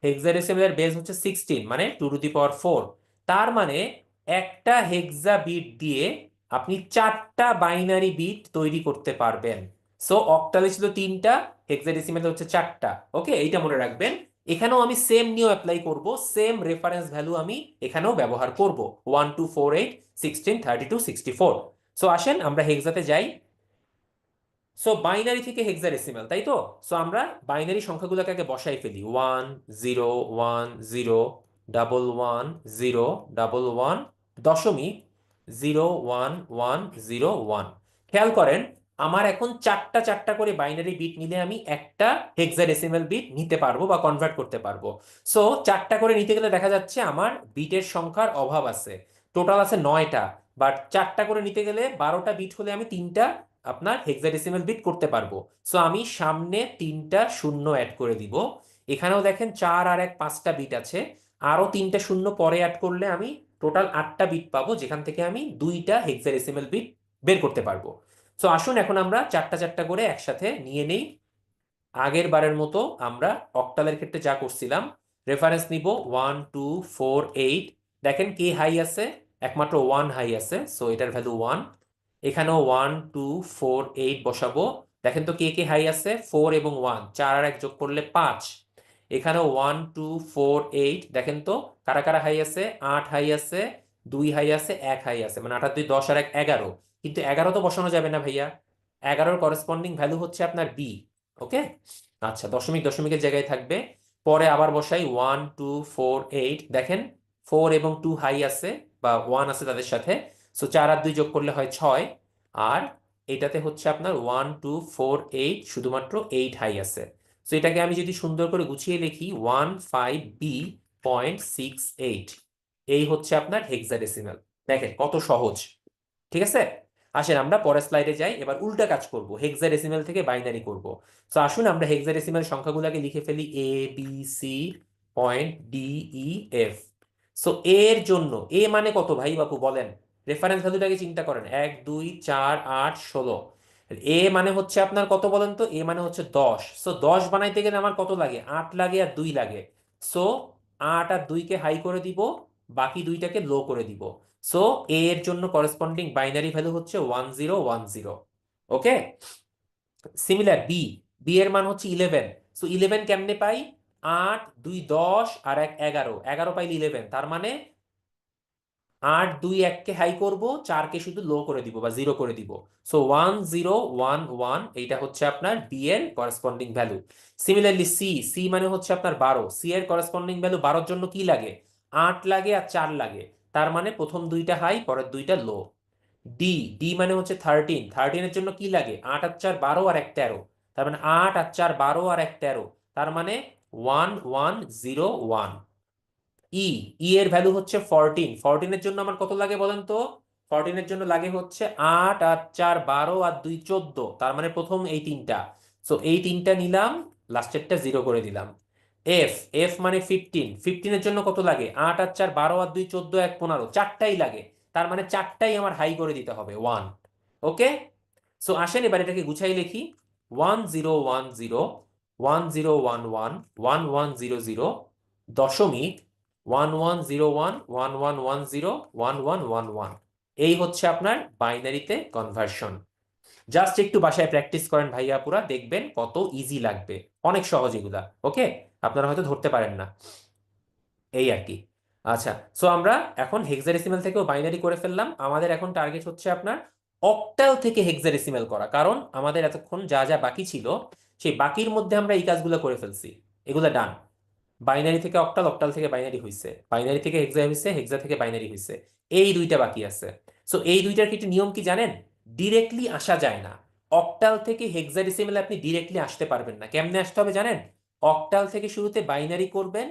হেক্সাডেসিমেলের বেস হচ্ছে 16, মানে 2 টু দি পাওয়ার 4। তার মানে একটা হেক্সা বিট দিয়ে আপনি চারটা বাইনারি বিট তৈরি করতে পারবেন। সো অক্টালে ছিল তিনটা, হেক্সাডেসিমেলে হচ্ছে চারটা। ওকে, এইটা মনে রাখবেন। এখানেও আমি সেম নিয়ম অ্যাপ্লাই করব, সেম রেফারেন্স ভ্যালু আমি এখানেও ব্যবহার করব, 1 2 4 8 16 32 64। সো আসেন আমরা হেক্সাতে যাই। সো বাইনারি থেকে হেক্সাডেসিমাল, তাই তো? সো আমরা বাইনারি সংখ্যাগুলোকে আগে বসাই ফেলি, 1 0 1 0 1 1 0 1 1 দশমিক 0 1 1 0 1। খেয়াল করেন, আমার এখন চারটা চারটা করে বাইনারি বিট নিলে আমি একটা হেক্সাডেসিমাল বিট নিতে পারবো বা কনভার্ট করতে পারবো। সো চারটা করে নিতে গেলে দেখা যাচ্ছে আমার বিটের সংখ্যার অভাব আছে। টোটাল আছে 9টা, বাট চারটা করে নিতে গেলে 12টা বিট হলে আমি তিনটা আপনার হেক্সাডেসিমাল বিট করতে পারবো। সো আমি সামনে তিনটা শূন্য অ্যাড করে দিব। এখানেও দেখেন 4 আর 1 5টা বিট আছে, আরো তিনটা শূন্য পরে অ্যাড করলে আমি টোটাল 8টা বিট পাবো, যেখান থেকে আমি দুইটা হেক্সাডেসিমাল বিট বের করতে পারবো। সো আসুন এখন আমরা চারটা চারটা করে একসাথে নিয়ে নেই। আগের বারের মতো আমরা অক্টালের ক্ষেত্রে যা করছিলাম, রেফারেন্স নিব 1 2 4 8। দেখেন কে হাই আছে, একমাত্র 1 হাই আছে, সো এটার ভ্যালু 1। এখানেও 1 2 4 8 বসাবো। দেখেন তো কে কে হাই আছে, 4 এবং 1, 4 আর 1 যোগ করলে 5। এখানেও 1 2 4 8, দেখেন তো কারা কারা হাই আছে, 8 হাই আছে, 2 হাই আছে, 1 হাই আছে, মানে 8 আর 2 10 আর 1 11। কিন্তু 11 তো বসানো যাবে না ভাইয়া, 11-র করেসপন্ডিং ভ্যালু হচ্ছে আপনার বি। ওকে, আচ্ছা, দশমিক দশমিকের জায়গায় থাকবে। পরে আবার বসাই 1 2 4 8, দেখেন 4 এবং 2 হাই আছে বা 1 আছে তাদের সাথে, সো 4 আর 2 যোগ করলে হয় 6। আর এটাতে হচ্ছে আপনার 1 2 4 8, শুধুমাত্র 8 হাই আছে। সো এটাকে আমি যদি সুন্দর করে গুছিয়ে লিখি, 15B.68, এই হচ্ছে আপনার হেক্সাডেসিমাল। দেখেন কত সহজ, ঠিক আছে? আসেন আমরা পরের স্লাইডে যাই, এবার উল্টা কাজ করব, হেক্সাডেসিমাল থেকে বাইনারি করব। সো আসুন আমরা হেক্সাডেসিমাল সংখ্যাগুলোকে লিখে ফেলি, ABC D E F. So এর জন্য এ মানে কত ভাই বাপু বলেন? রেফারেন্স ভ্যালুটাকে চিন্তা করেন, 1 2 4 8 16। এ মানে হচ্ছে আপনার কত বলেন তো? এ মানে হচ্ছে 10। সো 10 বানাইতে গেলে আমার কত লাগে? 8 লাগে আর 2 লাগে। সো 8 আর 2কে হাই করে দিব, বাকি দুইটাকে লো করে দিব। সো এ এর জন্য করেসপন্ডিং বাইনারি ভ্যালু হচ্ছে 1010। ওকে, সিমিলার বি, বি এর মান হচ্ছে 11। সো 11 কেমনে পাই? 8 2 10 আর 1 11, 11 পাইলে 11, তার মানে 8 2 1কে হাই করব, 4কে শুধু লো করে দিব বা জিরো করে দিব। সো 1011, এইটা হচ্ছে আপনার বি এর corresponding value. Similarly C, C মানে হচ্ছে আপনার 12, সি এর করেসপন্ডিং ভ্যালু 12-র জন্য কি লাগে? 8 লাগে আর 4 লাগে, তার মানে প্রথম দুইটা হাই, পরের দুইটা লো। ডি, ডি মানে হচ্ছে 13, 13-এর জন্য কি লাগে? 8 আর 4 12 আর 1 13, তার মানে 8 আর 4 12 আর 1 13, তার মানে 1101। ই, ই এর ভ্যালু হচ্ছে 14, 14-এর জন্য আমার কত লাগে বলেন তো? 14-এর জন্য লাগে হচ্ছে 8 আর 4 12 আর 2 14, তার মানে প্রথম এই তিনটা। সো এই তিনটা নিলাম, লাস্টেরটা জিরো করে দিলাম। এফ, এফ মানে 15, 15-এর জন্য কত লাগে? 8 আর 4 12 আর 2 14 1 15, চারটাই লাগে, তার মানে চারটাই আমার হাই করে দিতে হবে 1। ওকে, সো আসেন এবার এটাকে গুছাই লিখি, 1010 1011 1100 দশমিক 1101 1110 1111। এই হচ্ছে আপনার বাইনারিতে কনভার্সন। জাস্ট একটু বাসায় প্র্যাকটিস করেন ভাইয়া, পুরা দেখবেন কত ইজি লাগবে, অনেক সহজ এগুলা। ওকে, আপনারা হয়তো ধরতে পারেন না, এই আর কি। আচ্ছা, সো আমরা এখন হেক্সাডেসিমাল থেকেও বাইনারি করে ফেললাম, আমাদের এখন টার্গেট হচ্ছে আপনার অক্টাল থেকে হেক্সাডেসিমাল করা, কারণ আমাদের এতক্ষণ যা যা বাকি ছিল সেই বাকির মধ্যে আমরা এই কাজগুলো করে ফেলছি, এগুলা ডান। বাইনারি থেকে অক্টাল, অক্টাল থেকে বাইনারি হইছে, বাইনারি থেকে হেক্সা হইছে, হেক্সা থেকে বাইনারি হইছে, এই দুইটা বাকি আছে। সো এই দুইটার কিছু নিয়ম কি জানেন? ডিরেক্টলি আসা যায় না, অক্টাল থেকে হেক্সাডেসিমালে আপনি ডিরেক্টলি আসতে পারবেন না। কেমনে আসতে হবে জানেন? অক্টাল থেকে শুরুতে বাইনারি করবেন,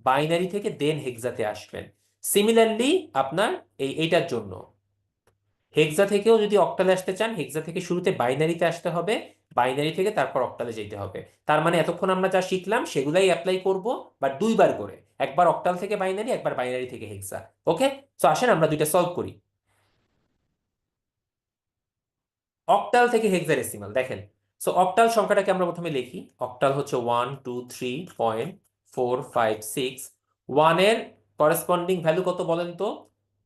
বাইনারি থেকে দেন হেক্সাতে আসবেন। সিমিলারলি আপনার এইটার জন্য হেক্সা থেকেও যদি অক্টালে আসতে চান, হেক্সা থেকে শুরুতে বাইনারিতে আসতে হবে, বাইনারি থেকে তারপর অক্টালে যেতে হবে। তার মানে এতক্ষণ আমরা যা শিখলাম সেগুলাই অ্যাপ্লাই করব, বা দুইবার করে, একবার অক্টাল থেকে বাইনারি, একবার বাইনারি থেকে হেক্সা। ওকে, সো আসেন আমরা দুইটা সলভ করি। অক্টাল থেকে হেক্সাডেসিমাল দেখেন, সো অক্টাল সংখ্যাটাকে আমরা প্রথমে লিখি, অক্টাল হচ্ছে 1 2 3.4 5 6। ওয়ানের করেসপন্ডিং ভ্যালু কত বলেন তো?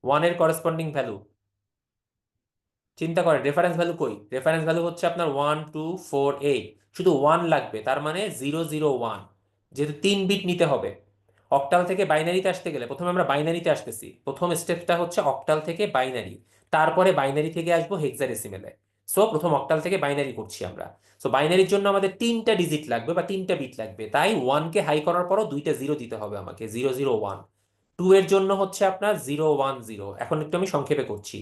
ওয়ানের করেসপন্ডিং ভ্যালু চিন্তা করেন, রেফারেন্স ভ্যালু কই? রেফারেন্স ভ্যালু হচ্ছে আপনার 1248, শুধু ওয়ান লাগবে, তার মানে 001। যেহেতু 3 বিট নিতে হবে, অক্টাল থেকে বাইনারিতে আসতে গেলে প্রথমে আমরা বাইনারিতে আসতেছি, প্রথম স্টেপটা হচ্ছে অক্টাল থেকে বাইনারি, তারপরে বাইনারি থেকে আসবো হেক্সাডেসিমেলে। সো প্রথম অক্টাল থেকে বাইনারি করছি আমরা। সো বাইনারির জন্য আমাদের 3টা ডিজিট লাগবে বা 3টা বিট লাগবে, তাই 1কে হাই করার পরও 2টা 0 দিতে হবে আমাকে, 0 0 1। 2 এর জন্য হচ্ছে আপনার 0 1 0, এখন একটু আমি সংক্ষেপে করছি।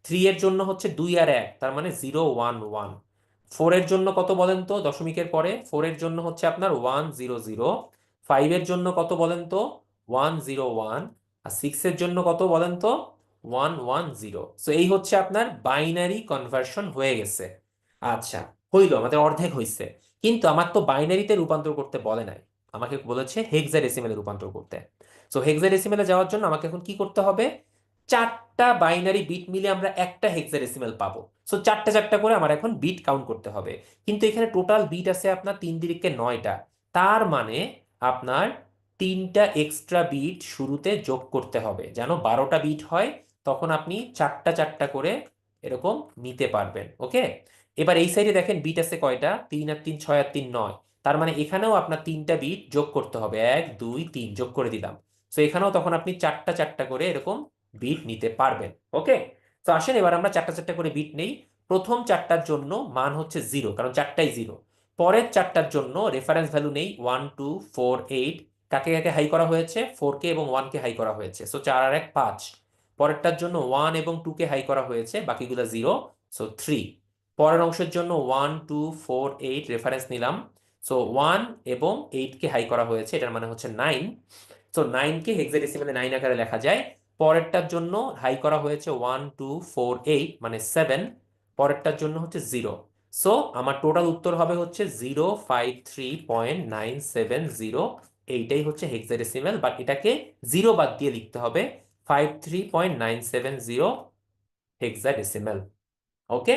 3 এর জন্য হচ্ছে 2 আর 1, তার মানে 0 1 1। 4 এর জন্য কত বলেন তো দশমিকের পরে? 4 এর জন্য হচ্ছে আপনার 1 0 0। 5 এর জন্য কত বলেন তো? 1 0 1। আর 6 এর জন্য কত বলেন তো? 1 1 0। সো এই হচ্ছে আপনার বাইনারি কনভার্সন হয়ে গেছে। আচ্ছা, হইলো, আমাদের অর্ধেক হইছে। কিন্তু আমার তো বাইনারিতে রূপান্তর করতে বলে নাই, আমাকে বলেছে হেক্সাডেসিমেলে রূপান্তর করতে। সো হেক্সাডেসিমেলে যাওয়ার জন্য আমাকে এখন কি করতে হবে? 4টা বাইনারি বিট মিলে আমরা একটা হেক্সাডেসিমেল পাবো। সো 4টা 4টা করে আমার এখন বিট কাউন্ট করতে হবে। কিন্তু এখানে টোটাল বিট আছে আপনার 3 তিরিকে 9টা, তার মানে আপনার 3টা এক্সট্রা বিট শুরুতে যোগ করতে হবে, যেন 12টা বিট হয়। তখন আপনি 4টা 4টা করে এরকম নিতে পারবেন। ওকে, এবার এই সাইডে দেখেন বিট আছে কয়টা? 3 আর 3 6 আর 3 9। তার মানে এখানেও আপনার 3টা বিট যোগ করতে হবে, 1 2 3 যোগ করে দিলাম। তো এখানেও তখন আপনি 4টা 4টা করে এরকম বিট নিতে পারবেন। ওকে, তো আসেন এবার আমরা 4টা 4টা করে বিট নেই। প্রথম 4টার জন্য মান হচ্ছে 0, কারণ 4টাই 0। পরের 4টার জন্য রেফারেন্স ভ্যালু নেই, 1 2 4 8। কাকে কাকে হাই করা হয়েছে? 4কে এবং 1কে হাই করা হয়েছে, সো 4 আর 1 5। পরেরটার জন্য 1 এবং 2কে হাই করা হয়েছে, বাকিগুলো 0, সো 3। পরের অংশের জন্য 1 2 4 8 রেফারেন্স নিলাম, সো 1 এবং 8কে হাই করা হয়েছে, এটার মানে হচ্ছে 9। সো 9কে হেক্সাডেসিমেলে 9 আকারে লেখা যায়। পরেরটার জন্য হাই করা হয়েছে 1 2 4 8, মানে 7। পরেরটার জন্য হচ্ছে 0। সো আমার টোটাল উত্তর হবে হচ্ছে 053.970। এইটাই হচ্ছে হেক্সাডেসিমেল, বাট এটাকে 0 বাদ দিয়ে লিখতে হবে 53.970 হেক্সাডেসিমেল। ওকে,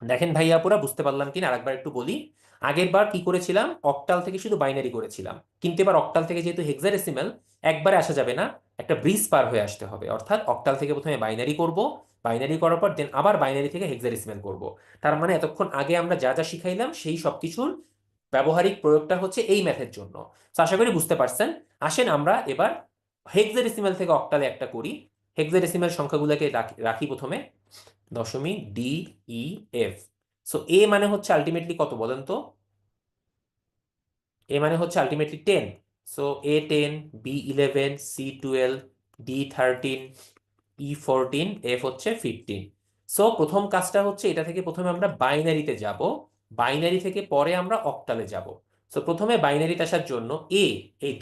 দেখেন ভাইয়া পুরা বুঝতে পারলাম কিনা আরেকবার একটু বলি। আগের বার কি করেছিলাম? অক্টাল থেকে শুধু বাইনারি করেছিলাম, কিন্তু এবার অক্টাল থেকে যেহেতু হেক্সাডেসিমেল, একবারে আসা যাবে না, একটা ব্রিজ পার হয়ে আসতে হবে। অর্থাৎ অক্টাল থেকে প্রথমে বাইনারি করব, বাইনারি করার পর দেন আবার বাইনারি থেকে হেক্সাডেসিমেল করব। তার মানে এতক্ষণ আগে আমরা যা যা শিখাইলাম সেই সবকিছুর ব্যবহারিক প্রয়োগটা হচ্ছে এই ম্যাথের জন্য। তো আশা করি বুঝতে পারছেন। আসেন আমরা এবার হেক্সাডেসিমেল থেকে অক্টালে একটা করি। হেক্সাডেসিমেল সংখ্যাগুলোকে রাখি রাখি প্রথমে, দশমিক ডি ই এফ। সো এ মানে হচ্ছে আলটিমেটলি কত বলেন তো? এ মানে হচ্ছে ultimately 10। So A10, B11, C12, D13, E14, F হচ্ছে 15। সো প্রথম কাজটা হচ্ছে এটা থেকে প্রথমে আমরা বাইনারিতে যাব, বাইনারি থেকে পরে আমরা অক্টালে যাব। সো প্রথমে বাইনারিতে আসার জন্য এই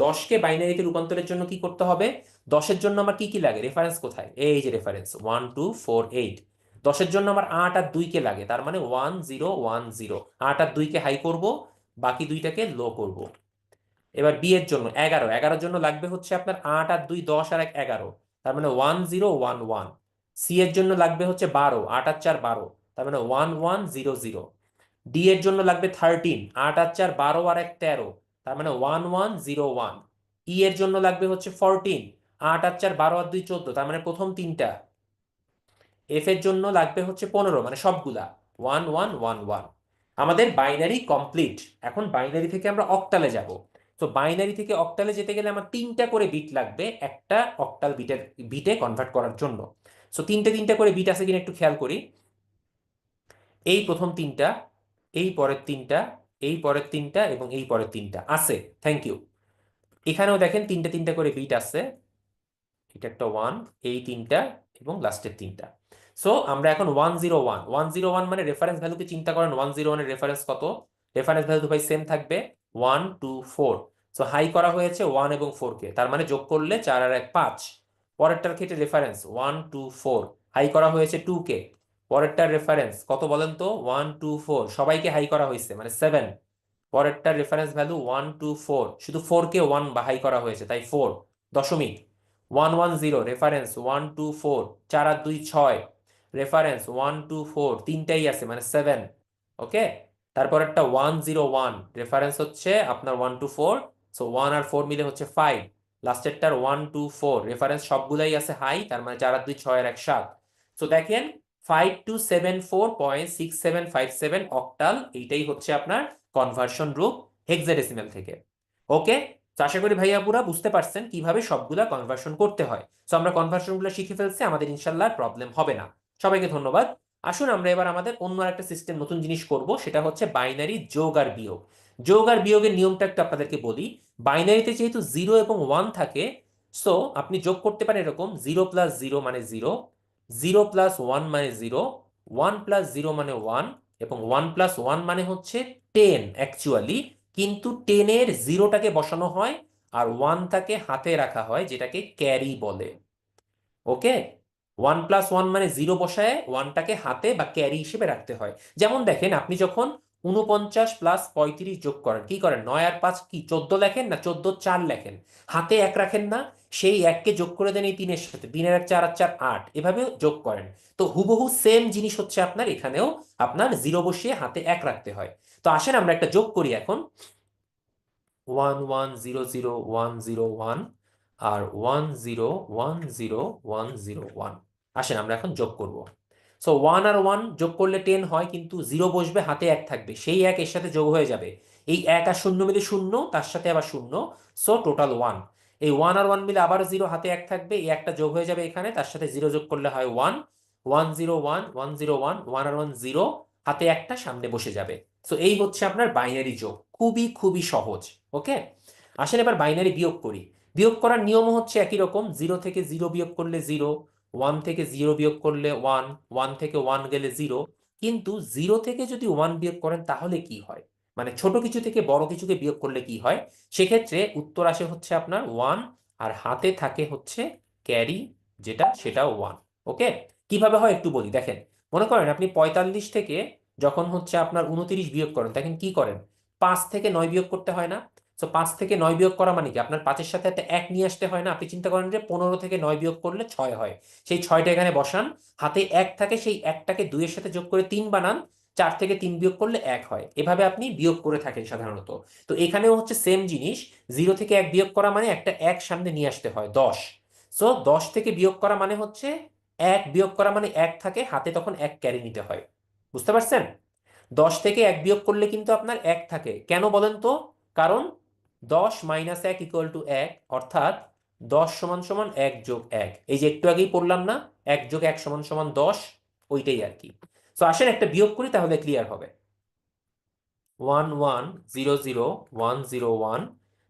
10কে বাইনারিতে রূপান্তরের জন্য কি করতে হবে? 10-এর জন্য আমার কি কি লাগে? রেফারেন্স কোথায়? এই যে রেফারেন্স 1 2 4 8। 10-এর জন্য আমার 8 আর 2কে লাগে, তার মানে 1 0 1 0। 8 আর 2কে হাই করব, বাকি দুইটাকে লো করব। এবার বি এর জন্য 11, 11-এর জন্য লাগবে হচ্ছে আপনার 8 আর 2 10 আর 1 11, তার মানে 10 11। সি এর জন্য লাগবে হচ্ছে 12, 8 আর 4 12, তার মানে 11 0 0। ডি এর জন্য লাগবে 13, 8 আর 4 12 আর 1 13, তার মানে 11 0 1। ই এর জন্য লাগবে হচ্ছে 14, 8 আর 4 12 আর 2 14, তার মানে প্রথম তিনটা। এফ এর জন্য লাগবে হচ্ছে 15, মানে সবগুলা 11 11 11। আমাদের বাইনারি কমপ্লিট। এখন বাইনারি থেকে আমরা অক্টালে যাব। তো বাইনারি থেকে অক্টালে যেতে গেলে আমার 3টা করে বিট লাগবে একটা অক্টাল বিটে কনভার্ট করার জন্য। সো 3টে 3টা করে বিট আছে কিনা একটু খেয়াল করি। এই প্রথম 3টা, এই পরের 3টা, এই পরের 3টা এবং এই পরের 3টা আছে। Thank you. এখানেও দেখেন 3টে 3টা করে বিট আছে, এটা একটা 1, এই 3টা এবং লাস্টের 3টা। সো আমরা এখন 1 0 1 1 0 1 মানে রেফারেন্স ভ্যালুকে চিন্তা করেন, 1 0 1 এর রেফারেন্স কত? রেফারেন্স ভ্যালু ভাই সেম থাকবে, 1 2 4। সো হাই করা হয়েছে 1 এবং 4কে, তার মানে যোগ করলে 4 আর 1 5। পরেরটার ক্ষেত্রে রেফারেন্স 1 2 4, হাই করা হয়েছে 2কে। পরেরটার রেফারেন্স কত বলেন তো? 1 2 4, সবাইকে হাই করা হয়েছে মানে 7। পরেরটার রেফারেন্স ভ্যালু 1 2 4, শুধু 4কে 1 হাই করা হয়েছে তাই 4। দশমিক 1 1 0, রেফারেন্স 1 2 4, 4 আর 2 6, রেফারেন্স 1 2 4, তিনটাই আছে মানে 7। ওকে, তারপর একটা 1 0 1, রেফারেন্স হচ্ছে আপনার 1 2 4, সো 1 আর 4 মিলে হচ্ছে 5। লাস্টেরটার 1 2 4, রেফারেন্স সবগুলাই আছে হাই, তার মানে 4 আর 2 6 আর 1 7। সো দেখেন 5274.6757 অক্টাল, এইটাই হচ্ছে আপনার কনভার্সন রূপ হেক্সাডেসিমেল থেকে। ওকে, তো আশা করি ভাইয়া পুরা বুঝতে পারছেন কিভাবে সবগুলা কনভার্সন করতে হয়। তো আমরা কনভার্সনগুলো শিখে ফেলছি, আমাদের ইনশাল্লাহ প্রবলেম হবে না। সবাইকে ধন্যবাদ। আসুন আমরা এবার আমাদের অন্য একটা সিস্টেম, নতুন জিনিস করব, সেটা হচ্ছে বাইনারি যোগ আর বিয়োগ। যোগ আর বিয়োগের নিয়মটা একটু আপনাদেরকে বলি। বাইনারিতে যেহেতু 0 এবং 1 থাকে, সো আপনি যোগ করতে পারেন এরকম: 0 + 0 মানে 0, 0 + 1 মানে 0, 1 + 0 মানে 1, এবং 1 + 1 মানে হচ্ছে 10 অ্যাকচুয়ালি। কিন্তু 10-এর 0টাকে বসানো হয় আর 1টাকে হাতে রাখা হয়, যেটাকে ক্যারি বলে। ওকে, 1 + 1 মানে 0 বসায় 1টাকে হাতে বা ক্যারি হিসেবে রাখতে হয়। যেমন দেখেন, আপনি যখন 49 + 35 যোগ করেন, কি করেন? 9 আর 5 কি 14 লেখেন না 14 × 4 লেখেন? হাতে এক রাখেন না? সেই এককে যোগ করে দেন এই 3-এর সাথে, 3-এর 1 4 আর 4 8, এভাবে যোগ করেন। তো হুবহু সেম জিনিস হচ্ছে আপনার এখানেও, আপনার 0 বসিয়ে হাতে এক রাখতে হয়। তো আসেন আমরা একটা যোগ করি এখন। 1 1 0 0 1 0 1 আর 1 0 1 0 1 0 1। আসেন আমরা এখন যোগ করব। সো 1 আর 1 যোগ করলে 10 হয়, কিন্তু 0 বসবে, হাতে এক থাকবে, সেই এক এর সাথে যোগ হয়ে যাবে। এই 1 আর 0 মিলে 0, তার সাথে আবার 0, সো টোটাল 1। এই 1 আর 1 মিলে আবার 0, হাতে এক থাকবে, এই একটা যোগ হয়ে যাবে এখানে, তার সাথে 0 যোগ করলে হয় 1। 1 0 1 1 0 1, 1 আর 1 0, হাতে একটা সামনে বসে যাবে। সো এই হচ্ছে আপনার বাইনারি যোগ, খুবই খুবই সহজ। ওকে, আসেন এবার বাইনারি বিয়োগ করি। বিয়োগ করার নিয়ম হচ্ছে একই রকম: 0 থেকে 0 বিয়োগ করলে 0, 1 থেকে 0 বিয়োগ করলে 1, 1 থেকে 1 গেলে 0। কিন্তু 0 থেকে যদি 1 বিয়োগ করেন তাহলে কি হয়, মানে ছোট কিছু থেকে বড় কিছুকে বিয়োগ করলে কি হয়? সেক্ষেত্রে উত্তর আসে হচ্ছে আপনার 1, আর হাতে থাকে হচ্ছে ক্যারি, যেটা সেটাও 1। ওকে, কিভাবে হয় একটু বলি, দেখেন। মনে করেন আপনি 45 থেকে যখন হচ্ছে আপনার 29 বিয়োগ করেন, তখন কি করেন? 5 থেকে 9 বিয়োগ করতে হয় না? তো 5 থেকে 9 বিয়োগ করা মানে কি? আপনার 5-এর সাথে একটা 1 নিয়ে আসতে হয় না? আপনি চিন্তা করেন যে 15 থেকে 9 বিয়োগ করলে 6 হয়, সেই 6টা এখানে বসান। হাতে 1 থাকে, সেই 1টাকে 2-এর সাথে যোগ করে 3 বানান, 4 থেকে 3 বিয়োগ করলে 1 হয়। এভাবে আপনি বিয়োগ করে থাকেন সাধারণত। তো এখানেও হচ্ছে সেম জিনিস। 0 থেকে 1 বিয়োগ করা মানে একটা 1 সামনে নিয়ে আসতে হয়, 10। সো 10 থেকে বিয়োগ করা মানে হচ্ছে 1 বিয়োগ করা মানে 1 থাকে হাতে, তখন 1 ক্যারি নিতে হয়। বুঝতে পারছেন? 10 থেকে 1 বিয়োগ করলে কিন্তু আপনার 1 থাকে, কেন বলেন তো? কারণ 10 - 1 = 1, অর্থাৎ 10 = 1 + 1। এই যে একটু আগেই পড়লাম না, 1 + 1 = 10, ওইটাই আর কি। তো আসেন একটা বিয়োগ করি, তাহলে ক্লিয়ার হবে। 1 1 0 0 1 0 1,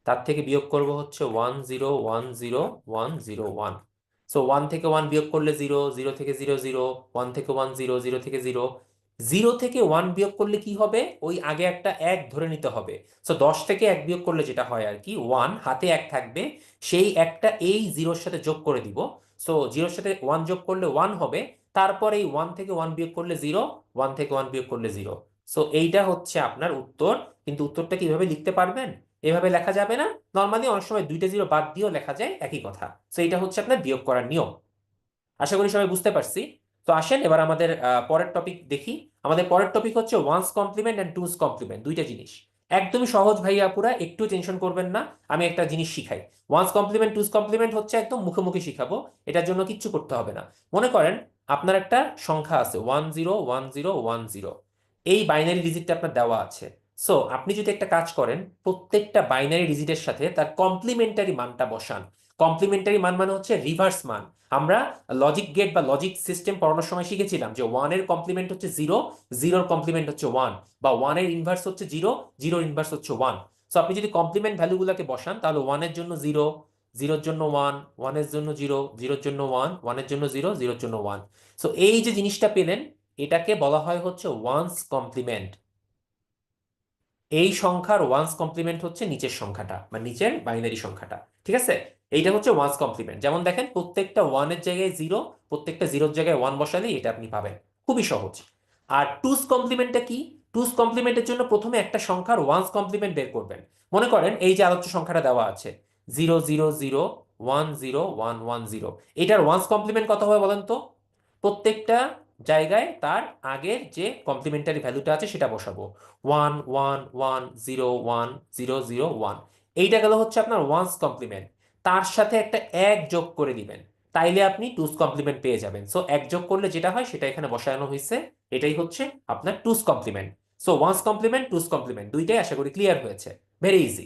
তার থেকে বিয়োগ করব হচ্ছে 1 0 1 0 1 0 1। সো 1 থেকে 1 বিয়োগ করলে 0, 0 থেকে 0 0, 1 থেকে 1 0, 0 থেকে 0। 0 থেকে 1 বিয়োগ করলে কি হবে? ওই আগে একটা 1 ধরে নিতে হবে। সো 10 থেকে 1 বিয়োগ করলে যেটা হয় আর কি, 1 হাতে 1 থাকবে, সেই একটা এই 0-এর সাথে যোগ করে দিব। সো 0-এর সাথে 1 যোগ করলে 1 হবে, তারপর এই 1 থেকে 1 বিয়োগ করলে 0, 1 থেকে 1 বিয়োগ করলে 0। সো এইটা হচ্ছে আপনার উত্তর। কিন্তু উত্তরটা কিভাবে লিখতে পারবেন? এভাবে লেখা যাবে না। নর্মালি অনেক সময় 2টা 0 বাদ দিয়েও লেখা যায়, একই কথা। সো এইটা হচ্ছে আপনার বিয়োগ করার নিয়ম। আশা করি সবাই বুঝতে পারছি। তো আসেন এবার আমাদের পরের টপিক দেখি। আমাদের পরের টপিক হচ্ছে one's complement and two's complement, দুইটা জিনিস। একদমই সহজ ভাইয়া আপুরা, একটু টেনশন করবেন না। আমি একটা জিনিস শিখাই। ওয়ান্স কমপ্লিমেন্ট টুস কমপ্লিমেন্ট হচ্ছে একদম মুখে মুখে শিখাবো, এটার জন্য কিচ্ছু করতে হবে না। মনে করেন আপনার একটা সংখ্যা আছে 101010, এই বাইনারি ডিজিটটা আপনার দেওয়া আছে। সো আপনি যদি একটা কাজ করেন, প্রত্যেকটা বাইনারি ডিজিটের সাথে তার কমপ্লিমেন্টারি মানটা বসান। কমপ্লিমেন্টারি মান মানে হচ্ছে রিভার্স মান। আমরা লজিক গেট বা লজিক সিস্টেম পড়ানোর সময় শিখেছিলাম যে 1-এর কমপ্লিমেন্ট হচ্ছে 0, 0-এর কমপ্লিমেন্ট হচ্ছে 1, বা 1-এর ইনভার্স হচ্ছে 0, 0-এর ইনভার্স হচ্ছে 1। সো আপনি যদি কমপ্লিমেন্ট ভ্যালুগুলোকে বসান, তাহলে 1-এর জন্য 0, 0-এর জন্য 1, 1-এর জন্য 0, 0-এর জন্য 1, 1-এর জন্য 0, 0-এর জন্য 1। সো এই যে জিনিসটা পেলেন, এটাকে বলা হয় হচ্ছে ওয়ান্স কমপ্লিমেন্ট। এই সংখ্যার ওয়ান্স কমপ্লিমেন্ট হচ্ছে নিচের সংখ্যাটা, বা নিচের বাইনারি সংখ্যাটা। ঠিক আছে, এইটা হচ্ছে ওয়ান্স কমপ্লিমেন্ট। যেমন দেখেন, প্রত্যেকটা 1-এর জায়গায় 0, প্রত্যেকটা 0-এর জায়গায় 1 বসালেই এটা আপনি পাবেন, খুবই সহজ। আর টুস কমপ্লিমেন্টটা কি? টুস কমপ্লিমেন্টের জন্য প্রথমে একটা সংখ্যার ওয়ান্স কমপ্লিমেন্ট বের করবেন। মনে করেন এই যে আলোচ্য সংখ্যাটা দেওয়া আছে 0 0 0 1 0 1 1 0, এটার ওয়ান্স কমপ্লিমেন্ট কত হবে বলেন তো? প্রত্যেকটা জায়গায় তার আগের যে কমপ্লিমেন্টারি ভ্যালুটা আছে সেটা বসাবো। 1 1 1 0 1 0 0 1, এইটা গেল হচ্ছে আপনার ওয়ান্স কমপ্লিমেন্ট। তার সাথে একটা 1 যোগ করে দিবেন, তাইলে আপনি টুস কমপ্লিমেন্ট পেয়ে যাবেন। সো 1 যোগ করলে যেটা হয় সেটা এখানে বসানো হয়েছে, এটাই হচ্ছে আপনার two's complement. So one's complement, two's complement দুইটাই আশা করি ক্লিয়ার হয়েছে। Very easy.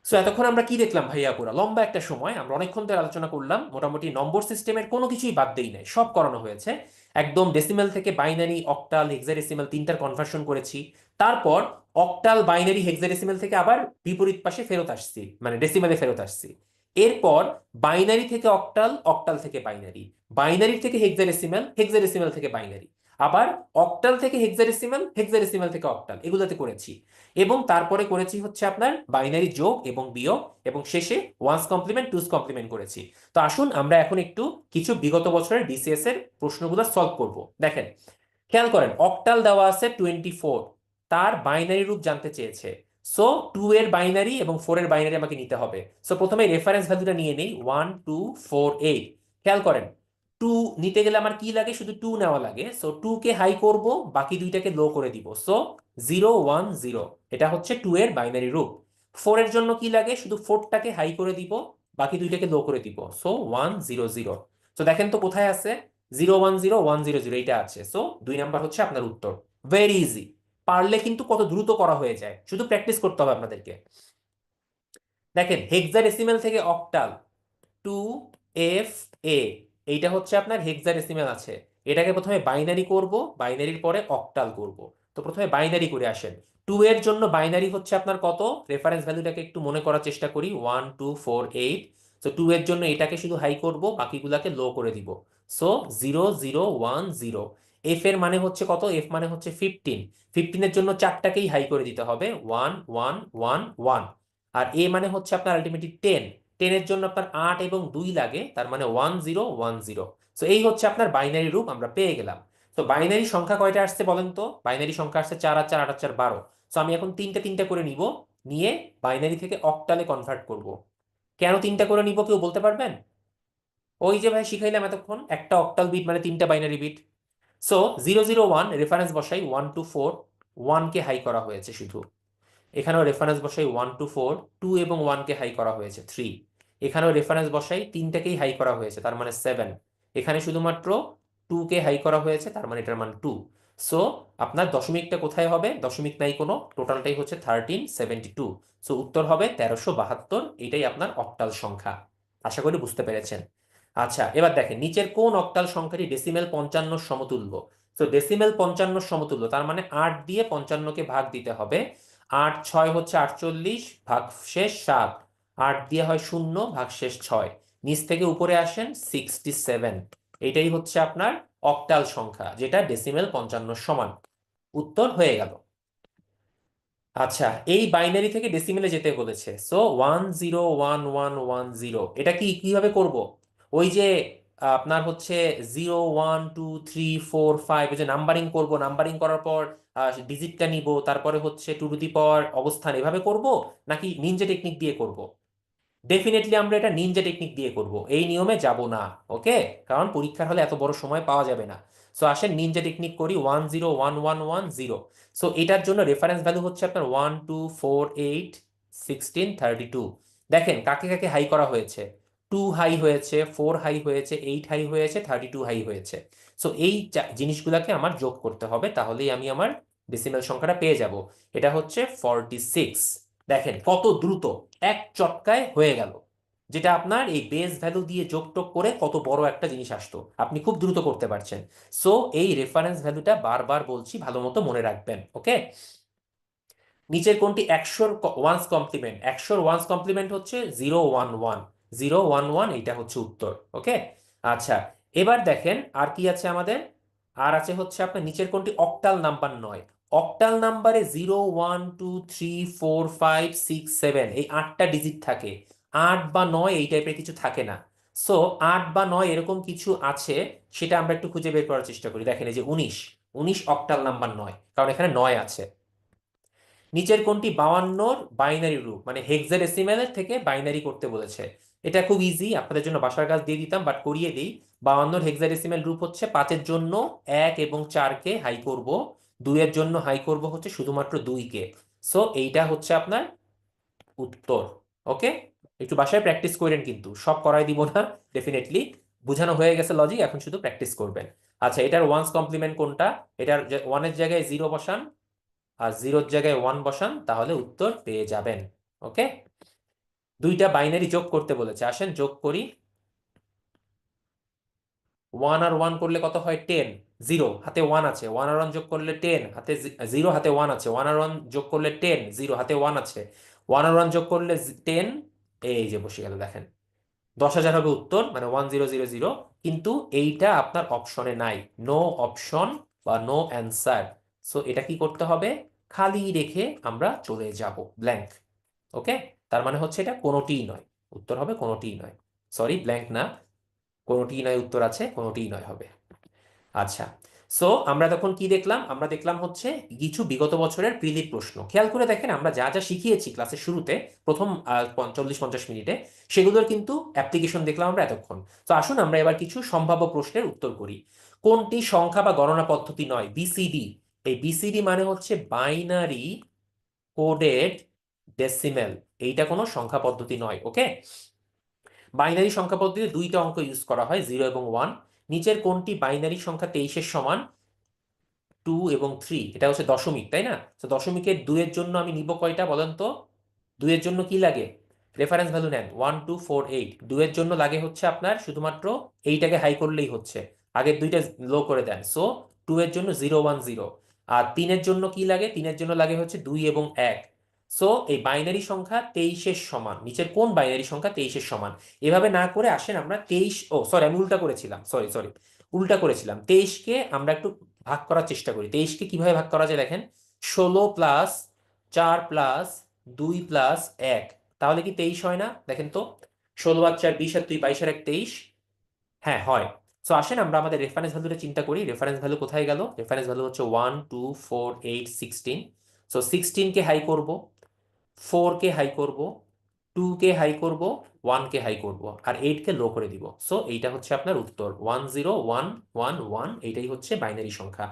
সো এতক্ষণ আমরা কি দেখলাম ভাইয়া? পুরা লম্বা একটা সময় আমরা অনেকক্ষণ ধরে আলোচনা করলাম, মোটামুটি নম্বর সিস্টেমের কোনো কিছুই বাদ দেই নাই, সব করানো হয়েছে। একদম ডেসিমেল থেকে বাইনারি, অক্টাল, হেক্সাডেসিমেল তিনটার কনভার্সন করেছি। তারপর অক্টাল, বাইনারি, হেক্সাডেসিমেল থেকে আবার বিপরীত পাশে ফেরত আসছি, মানে ডেসিমেলে ফেরত আসছি। এরপর বাইনারি থেকে অক্টাল, অক্টাল থেকে বাইনারি, বাইনারি থেকে হেক্সাডেসিমেল, হেক্সাডেসিমেল থেকে বাইনারি, আবার অক্টাল থেকে হেক্সাডেসিমেল, হেক্সাডেসিমেল থেকে অক্টাল, এগুলোতে করেছি। এবং তারপরে করেছি হচ্ছে আপনার বাইনারি যোগ এবং বিয়োগ, এবং শেষে ওয়ান্স কমপ্লিমেন্ট, টুস কমপ্লিমেন্ট করেছি। তো আসুন আমরা এখন একটু কিছু বিগত বছরের বিসিএস এর প্রশ্নগুলো সলভ করব। দেখেন, খেয়াল করেন, অক্টাল দেওয়া আছে 24, তার বাইনারি রূপ জানতে চেয়েছে। সো 2 এর বাইনারি এবং 4 এর বাইনারি আমাকে নিতে হবে। সো প্রথমে রেফারেন্স ভ্যালুটা নিয়ে নেই, 1248। খেয়াল করেন, 2 নিতে গেলে আমার কি লাগে? শুধু 2 নেওয়া লাগে। সো 2 কে হাই করব, বাকি দুইটাকে লো করে দিব। সো 010, এটা হচ্ছে 2 এর বাইনারি রূপ। 4 এর জন্য কি লাগে? শুধু 4টাকে হাই করে দিব, বাকি দুইটাকে লো করে দিব। সো 100। তো দেখেন তো কোথায় আছে? 010 100, এইটা আছে। সো 2 নাম্বার হচ্ছে আপনার উত্তর। Very easy. পারলে কিন্তু কত দ্রুত করা হয়ে যায়, শুধু প্র্যাকটিস করতে হবে আপনাদেরকে। দেখেন, হেক্সাডেসিমেল থেকে অক্টাল, 2FA, এইটা হচ্ছে আপনার হেক্সাডেসিমেল আছে। এটাকে প্রথমে বাইনারি করব, বাইনারির পরে অক্টাল করব। তো প্রথমে বাইনারি করে আসেন। 2 এর জন্য বাইনারি হচ্ছে আপনার কত? রেফারেন্স ভ্যালুটাকে একটু মনে করার চেষ্টা করি, 1248। সো 2 এর জন্য এটাকে শুধু হাই করব, বাকিগুলাকে লো করে দিব। সো 0010। এফ এর মানে হচ্ছে কত? এফ মানে হচ্ছে 15। 15 এর জন্য চারটাকেই হাই করে দিতে হবে, 1111। আর এ মানে হচ্ছে আপনার আলটিমেটলি 10। 10 এর জন্য আপনার 8 এবং 2 লাগে, তার মানে 1010। সো এই হচ্ছে আপনার বাইনারি রূপ, আমরা পেয়ে গেলাম। তো বাইনারি সংখ্যা কয়টা আসছে বলেন তো? বাইনারি সংখ্যা আসছে 4 আর 4 8 আর 4 12। সো আমি এখন তিনটা তিনটা করে নিব, নিয়ে বাইনারি থেকে অক্টালে কনভার্ট করব। কেন তিনটা করে নিব কেউ বলতে পারবেন? ওই যে ভাই শিখাইলাম এতক্ষণ, একটা অক্টাল বিট মানে তিনটা বাইনারি বিট। সো 001 রেফারেন্স বসাই, 1 to 4, 1কে হাই করা হয়েছে শুধু। এখানেও রেফারেন্স বসাই 1 to 4, 2 এবং 1কে হাই করা হয়েছে 3। এখানেও রেফারেন্স বসাই, তিনটাকেই হাই করা হয়েছে, তার মানে 7। এখানে শুধুমাত্র 2কে হাই করা হয়েছে, তার মানে এটার মান 2। সো আপনার দশমিকটা কোথায় হবে? দশমিক নাই কোনো, টোটালটাই হচ্ছে 1372। সো উত্তর হবে 1372। এটাই আপনার অক্টাল সংখ্যা। আশা করি বুঝতে পেরেছেন। আচ্ছা, এবার দেখেন নিচের কোন অক্টাল সংখ্যাটি ডেসিমেল 55 সমতুল্য। তো ডেসিমেল 55 সমতুল্য, তার মানে 8 দিয়ে 55কে ভাগ দিতে হবে। 8 6 হচ্ছে 48, ভাগ শেষ 7। 8 দিয়ে হয় 0, ভাগ শেষ 6। নিচ থেকে উপরে আসেন 67। এটাই হচ্ছে আপনার অক্টাল সংখ্যা, যেটা ডেসিমেল 55 সমান। উত্তর হয়ে গেল। আচ্ছা, এই বাইনারি থেকে ডেসিমেলে যেতে বলেছে। সো 101110, এটা কি কিভাবে করব? ওই যে আপনার হচ্ছে 0 1 2 3 4 5, ওই যে নাম্বারিং করব, নাম্বারিং করার পর ডিজিটটা নিব, তারপরে হচ্ছে টু টু দি পাওয়ার অবস্থান, এভাবে করব, নাকি নিনজা টেকনিক দিয়ে করব? ডেফিনেটলি আমরা এটা নিনজা টেকনিক দিয়ে করব, এই নিয়মে যাব না। ওকে, কারণ পরীক্ষার হলে এত বড় সময় পাওয়া যাবে না। সো আসেন নিনজা টেকনিক করি, 101110। সো এটার জন্য রেফারেন্স ভ্যালু হচ্ছে আপনার 1248 16 32। দেখেন কাকে কাকে হাই করা হয়েছে। 2 হাই হয়েছে, 4 হাই হয়েছে, 8 হাই হয়েছে, 32 হাই হয়েছে। সো এই জিনিসগুলোকে আমার যোগ করতে হবে, তাহলেই আমি আমার ডেসিমেল সংখ্যাটা পেয়ে যাব। এটা হচ্ছে 46। দেখেন কত দ্রুত এক চটকায় হয়ে গেল, যেটা আপনার এই বেস ভ্যালু দিয়ে যোগ টোগ করে কত বড় একটা জিনিস আসতো, আপনি খুব দ্রুত করতে পারছেন। সো এই রেফারেন্স ভ্যালুটা বারবার বলছি, ভালো মতো মনে রাখবেন। ওকে, নিচের কোনটি 100 ওয়ান্স কমপ্লিমেন্ট? 100 ওয়ান্স কমপ্লিমেন্ট হচ্ছে 011। 011, এইটা হচ্ছে উত্তর। ওকে, আচ্ছা, এবার দেখেন আর কি আছে আমাদের। আর আছে হচ্ছে আপনার নিচের কোনটি অক্টাল নাম্বার নয়? অক্টাল নাম্বারে 0 1 2 3 4 5 6 7, এই 8টা ডিজিট থাকে। 8 বা 9 এই টাইপের কিছু থাকে না। সো 8 বা 9 এরকম কিছু আছে, সেটা আমরা একটু খুঁজে বের করার চেষ্টা করি। দেখেন এই যে 19, 19 অক্টাল নাম্বার নয়, কারণ এখানে 9 আছে। নিচের কোনটি 52 বাইনারি রূপ, মানে হেক্সাডেসিমেলের থেকে বাইনারি করতে বলেছে? এটা খুব ইজি, আপনাদের জন্য বাসার কাজ দিয়ে দিতাম, বাট করিয়ে দিই। 52 হেক্সাডেসিমেল রূপ হচ্ছে 5 এর জন্য 1 এবং 4কে হাই করব, 2 এর জন্য হাই করব হচ্ছে শুধুমাত্র 2কে। সো এইটা হচ্ছে আপনার উত্তর। ওকে, একটু বাসায় প্র্যাকটিস করেন, কিন্তু সব করাই দিব না ডেফিনেটলি। বোঝানো হয়ে গেছে লজিক, এখন শুধু প্র্যাকটিস করবেন। আচ্ছা, এটার ওয়ান্স কমপ্লিমেন্ট কোনটা? এটার 1 এর জায়গায় 0 বসান, আর 0-র জায়গায় 1 বসান, তাহলে উত্তর পেয়ে যাবেন। ওকে, দুইটা বাইনারি যোগ করতে বলেছে, আসেন যোগ করি। 1 আর 1 করলে কত হয়? 10। 0 হাতে 1 আছে, 1 আর 1 যোগ করলে 10 হাতে 0 হাতে 1 আছে, 1 আর 1 যোগ করলে 10, 0 হাতে 1 আছে, 1 আর 1 যোগ করলে 10। এই যে বসে গেল, দেখেন 10,000 হবে উত্তর, মানে 1000। কিন্তু এইটা আপনার অপশনে নাই, নো অপশন বা নো অ্যান্সার। সো এটা কি করতে হবে? খালি রেখে আমরা চলে যাব, ব্ল্যাঙ্ক। ওকে, তার মানে হচ্ছে এটা কোনোটিই নয়, উত্তর হবে কোনোটিই নয়। সরি, ব্ল্যাঙ্ক না, কোনোটিই নয় উত্তর আছে, কোনোটিই নয় হবে। আচ্ছা, সো আমরা তখন কি দেখলাম? আমরা দেখলাম হচ্ছে কিছু বিগত বছরের প্রিলিপ প্রশ্ন। খেয়াল করে দেখেন, আমরা যা যা শিখিয়েছি ক্লাসের শুরুতে প্রথম 40-50 মিনিটে, সেগুলোর কিন্তু অ্যাপ্লিকেশন দেখলাম আমরা এতক্ষণ। তো আসুন আমরা এবার কিছু সম্ভাব্য প্রশ্নের উত্তর করি। কোনটি সংখ্যা বা গণনা পদ্ধতি নয়? বিসিডি। এই বিসিডি মানে হচ্ছে বাইনারি কোডেড ডেসিমেল। এইটা কোনো সংখ্যা পদ্ধতি নয়। ওকে, বাইনারি সংখ্যা পদ্ধতিতে দুইটা অঙ্ক ইউজ করা হয়, 0 এবং 1। নিচের কোনটি বাইনারি সংখ্যা 23-এর সমান? 2 এবং 3। এটা হচ্ছে দশমিক, তাই না? তো দশমিকের 2 এর জন্য আমি নিব কয়টা বলেন তো? 2 এর জন্য কি লাগে? রেফারেন্স ভ্যালু নেন, 1 2 4 8। 2 এর জন্য লাগে হচ্ছে আপনার শুধুমাত্র এইটাকে হাই করলেই হচ্ছে, আগের দুইটা লো করে দেন। সো 2 এর জন্য 0 1 0। আর 3 এর জন্য কি লাগে? 3 এর জন্য লাগে হচ্ছে 2 এবং 1। সো এই বাইনারি সংখ্যা 23-এর সমান, নিচের কোন বাইনারি সংখ্যা 23-এর সমান? এভাবে না করে আসেন আমরা 23, ও সরি আমি উল্টা করেছিলাম, সরি সরি, উল্টা করেছিলাম। 23-কে আমরা একটু ভাগ করার চেষ্টা করি। 23-কে কিভাবে ভাগ করা যায় দেখেন, 16 প্লাস 4 প্লাস 2 প্লাস 1, তাহলে কি 23 হয় না? দেখেন তো, 16 আর 4 20 আর 2 22 আর 1 23। হ্যাঁ হয়। সো আসেন আমরা আমাদের রেফারেন্স ভ্যালুটা চিন্তা করি। রেফারেন্স ভ্যালু কোথায় গেল? রেফারেন্স ভ্যালু হচ্ছে 1 2 4 8 16। সো 16-কে হাই করব, 4-কে হাই করব, 2-কে হাই করব, 1-কে হাই করব, আর 8-কে লো করে দিব। সো এইটা হচ্ছে আপনার উত্তর 101111। এইটাই হচ্ছে বাইনারি সংখ্যা।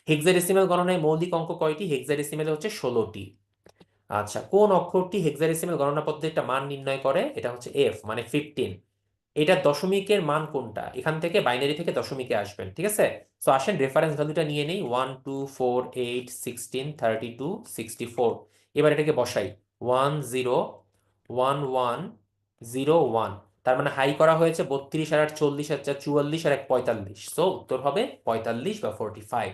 হেক্সাডেসিমাল গণনায় মৌলিক অঙ্ক কয়টি? হেক্সাডেসিমালে হচ্ছে 16টি। আচ্ছা, কোন অক্ষরটি হেক্সাডেসিমাল গণনা পদ্ধতিতে একটা মান নির্ণয় করে? এটা হচ্ছে এফ, মানে 15। এটা দশমিকের মান কোনটা? এখান থেকে বাইনারি থেকে দশমিকে আসবেন, ঠিক আছে? সো আসেন রেফারেন্স ভ্যালুটা নিয়ে নেই, 1 2 4 8 16 32 64। এবার এটাকে বসাই, 1 0 1 1 0 1। তার মানে হাই করা হয়েছে 32 আর 40 আর 44 আর 45। সো উত্তর হবে 45 বা 45।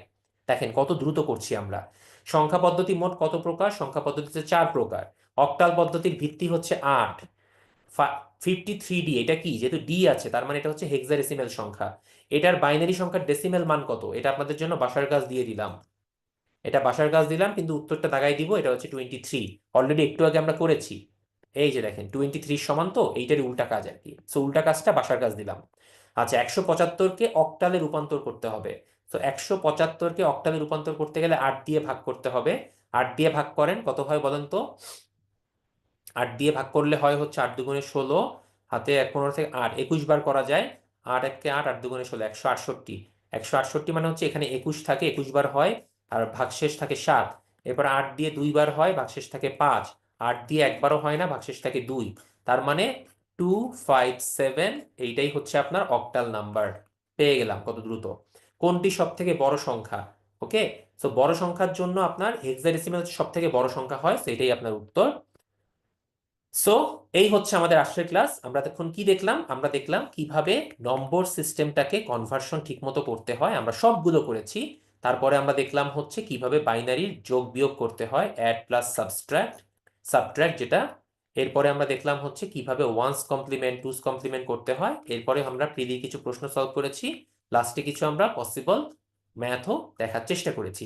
দেখেন কত দ্রুত করছি আমরা। সংখ্যা পদ্ধতি মোট কত প্রকার? সংখ্যা পদ্ধতি হচ্ছে 4 প্রকার। অক্টাল পদ্ধতির ভিত্তি হচ্ছে 8। 53D, এটা কি? যেহেতু ডি আছে তার মানে এটা হচ্ছে হেক্সাডেসিমেল সংখ্যা। এটার বাইনারি সংখ্যার ডেসিমেল মান কত? এটা আপনাদের জন্য বাসার কাজ দিয়ে দিলাম, এটা বাসার কাজ দিলাম, কিন্তু উত্তরটা দাগাই দিব। এটা হচ্ছে 23। অলরেডি একটু আগে আমরা করেছি। এই যে দেখেন 23 সমান, তো এইটারই উল্টা কাজ আর কি। সো উল্টা কাজটা বাসার কাজ দিলাম। আচ্ছা, 175-কে অক্টালে রূপান্তর করতে হবে। তো 175-কে অক্টালে রূপান্তর করতে গেলে 8 দিয়ে ভাগ করতে হবে। 8 দিয়ে ভাগ করেন, কত হয় বলেন তো? 8 দিয়ে ভাগ করলে হয় হচ্ছে 8 দুগুণে 16, হাতে 1 15 থেকে 8 21 বার করা যায়। 8 1-কে 8, 8 দুগুণে 16, 168। 168 মানে হচ্ছে এখানে 21 থাকে, 21 বার হয়, আর ভাগশেষ থাকে 7। এরপর 8 দিয়ে 2 বার হয়, ভাগশেষ থাকে 5। 8 দিয়ে একবারও হয় না, ভাগশেষ থাকে 2। তার মানে 257। এইটাই হচ্ছে আপনার অক্টাল নাম্বার। পেয়ে গেলাম কত দ্রুত। কোনটি সব থেকে বড় সংখ্যা? ওকে, সো বড় সংখ্যার জন্য আপনার হেক্সাডেসিমাল সব থেকে বড় সংখ্যা হয়, সেটাই আপনার উত্তর। সো এই হচ্ছে আমাদের আজকের ক্লাস। আমরা এখন কি দেখলাম? আমরা দেখলাম কিভাবে নম্বর সিস্টেমটাকে কনভার্সন ঠিকমতো করতে হয়, আমরা সবগুলো করেছি। তারপরে আমরা দেখলাম হচ্ছে কিভাবে বাইনারির যোগ বিয়োগ করতে হয়, অ্যাড প্লাস সাবট্রাক্ট, সাবট্রাক্ট যেটা। এরপরে আমরা দেখলাম হচ্ছে কিভাবে ওয়ান্স কমপ্লিমেন্ট টুস কমপ্লিমেন্ট করতে হয়। এরপরে আমরা প্রিলি কিছু প্রশ্ন সলভ করেছি। লাস্টে কিছু আমরা পসিবল ম্যাথও দেখার চেষ্টা করেছি।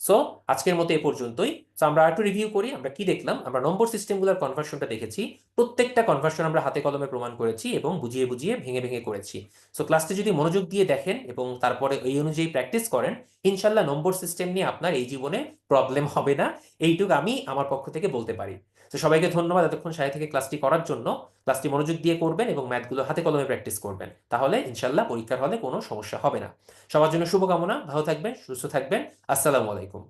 সো আজকের মতো এ পর্যন্তই। সো আমরা একটু রিভিউ করি আমরা কি দেখলাম। আমরা নম্বর সিস্টেমগুলোর কনভার্সনটা দেখেছি, প্রত্যেকটা কনভার্সন আমরা হাতে কলমে প্রমাণ করেছি এবং বুঝিয়ে বুঝিয়ে ভেঙে ভেঙে করেছি। সো ক্লাসটি যদি মনোযোগ দিয়ে দেখেন এবং তারপরে এই অনুযায়ী প্র্যাকটিস করেন, ইনশাল্লাহ নম্বর সিস্টেম নিয়ে আপনার এই জীবনে প্রবলেম হবে না, এইটুকু আমি আমার পক্ষ থেকে বলতে পারি। তো সবাইকে ধন্যবাদ এতক্ষণ সাথে থেকে ক্লাসটি করার জন্য। ক্লাসটি মনোযোগ দিয়ে করবেন এবং ম্যাথগুলো হাতে কলমে প্র্যাকটিস করবেন, তাহলে ইনশাল্লাহ পরীক্ষার হলে কোনো সমস্যা হবে না। সবার জন্য শুভকামনা, ভালো থাকবেন, সুস্থ থাকবেন। আসসালামু আলাইকুম।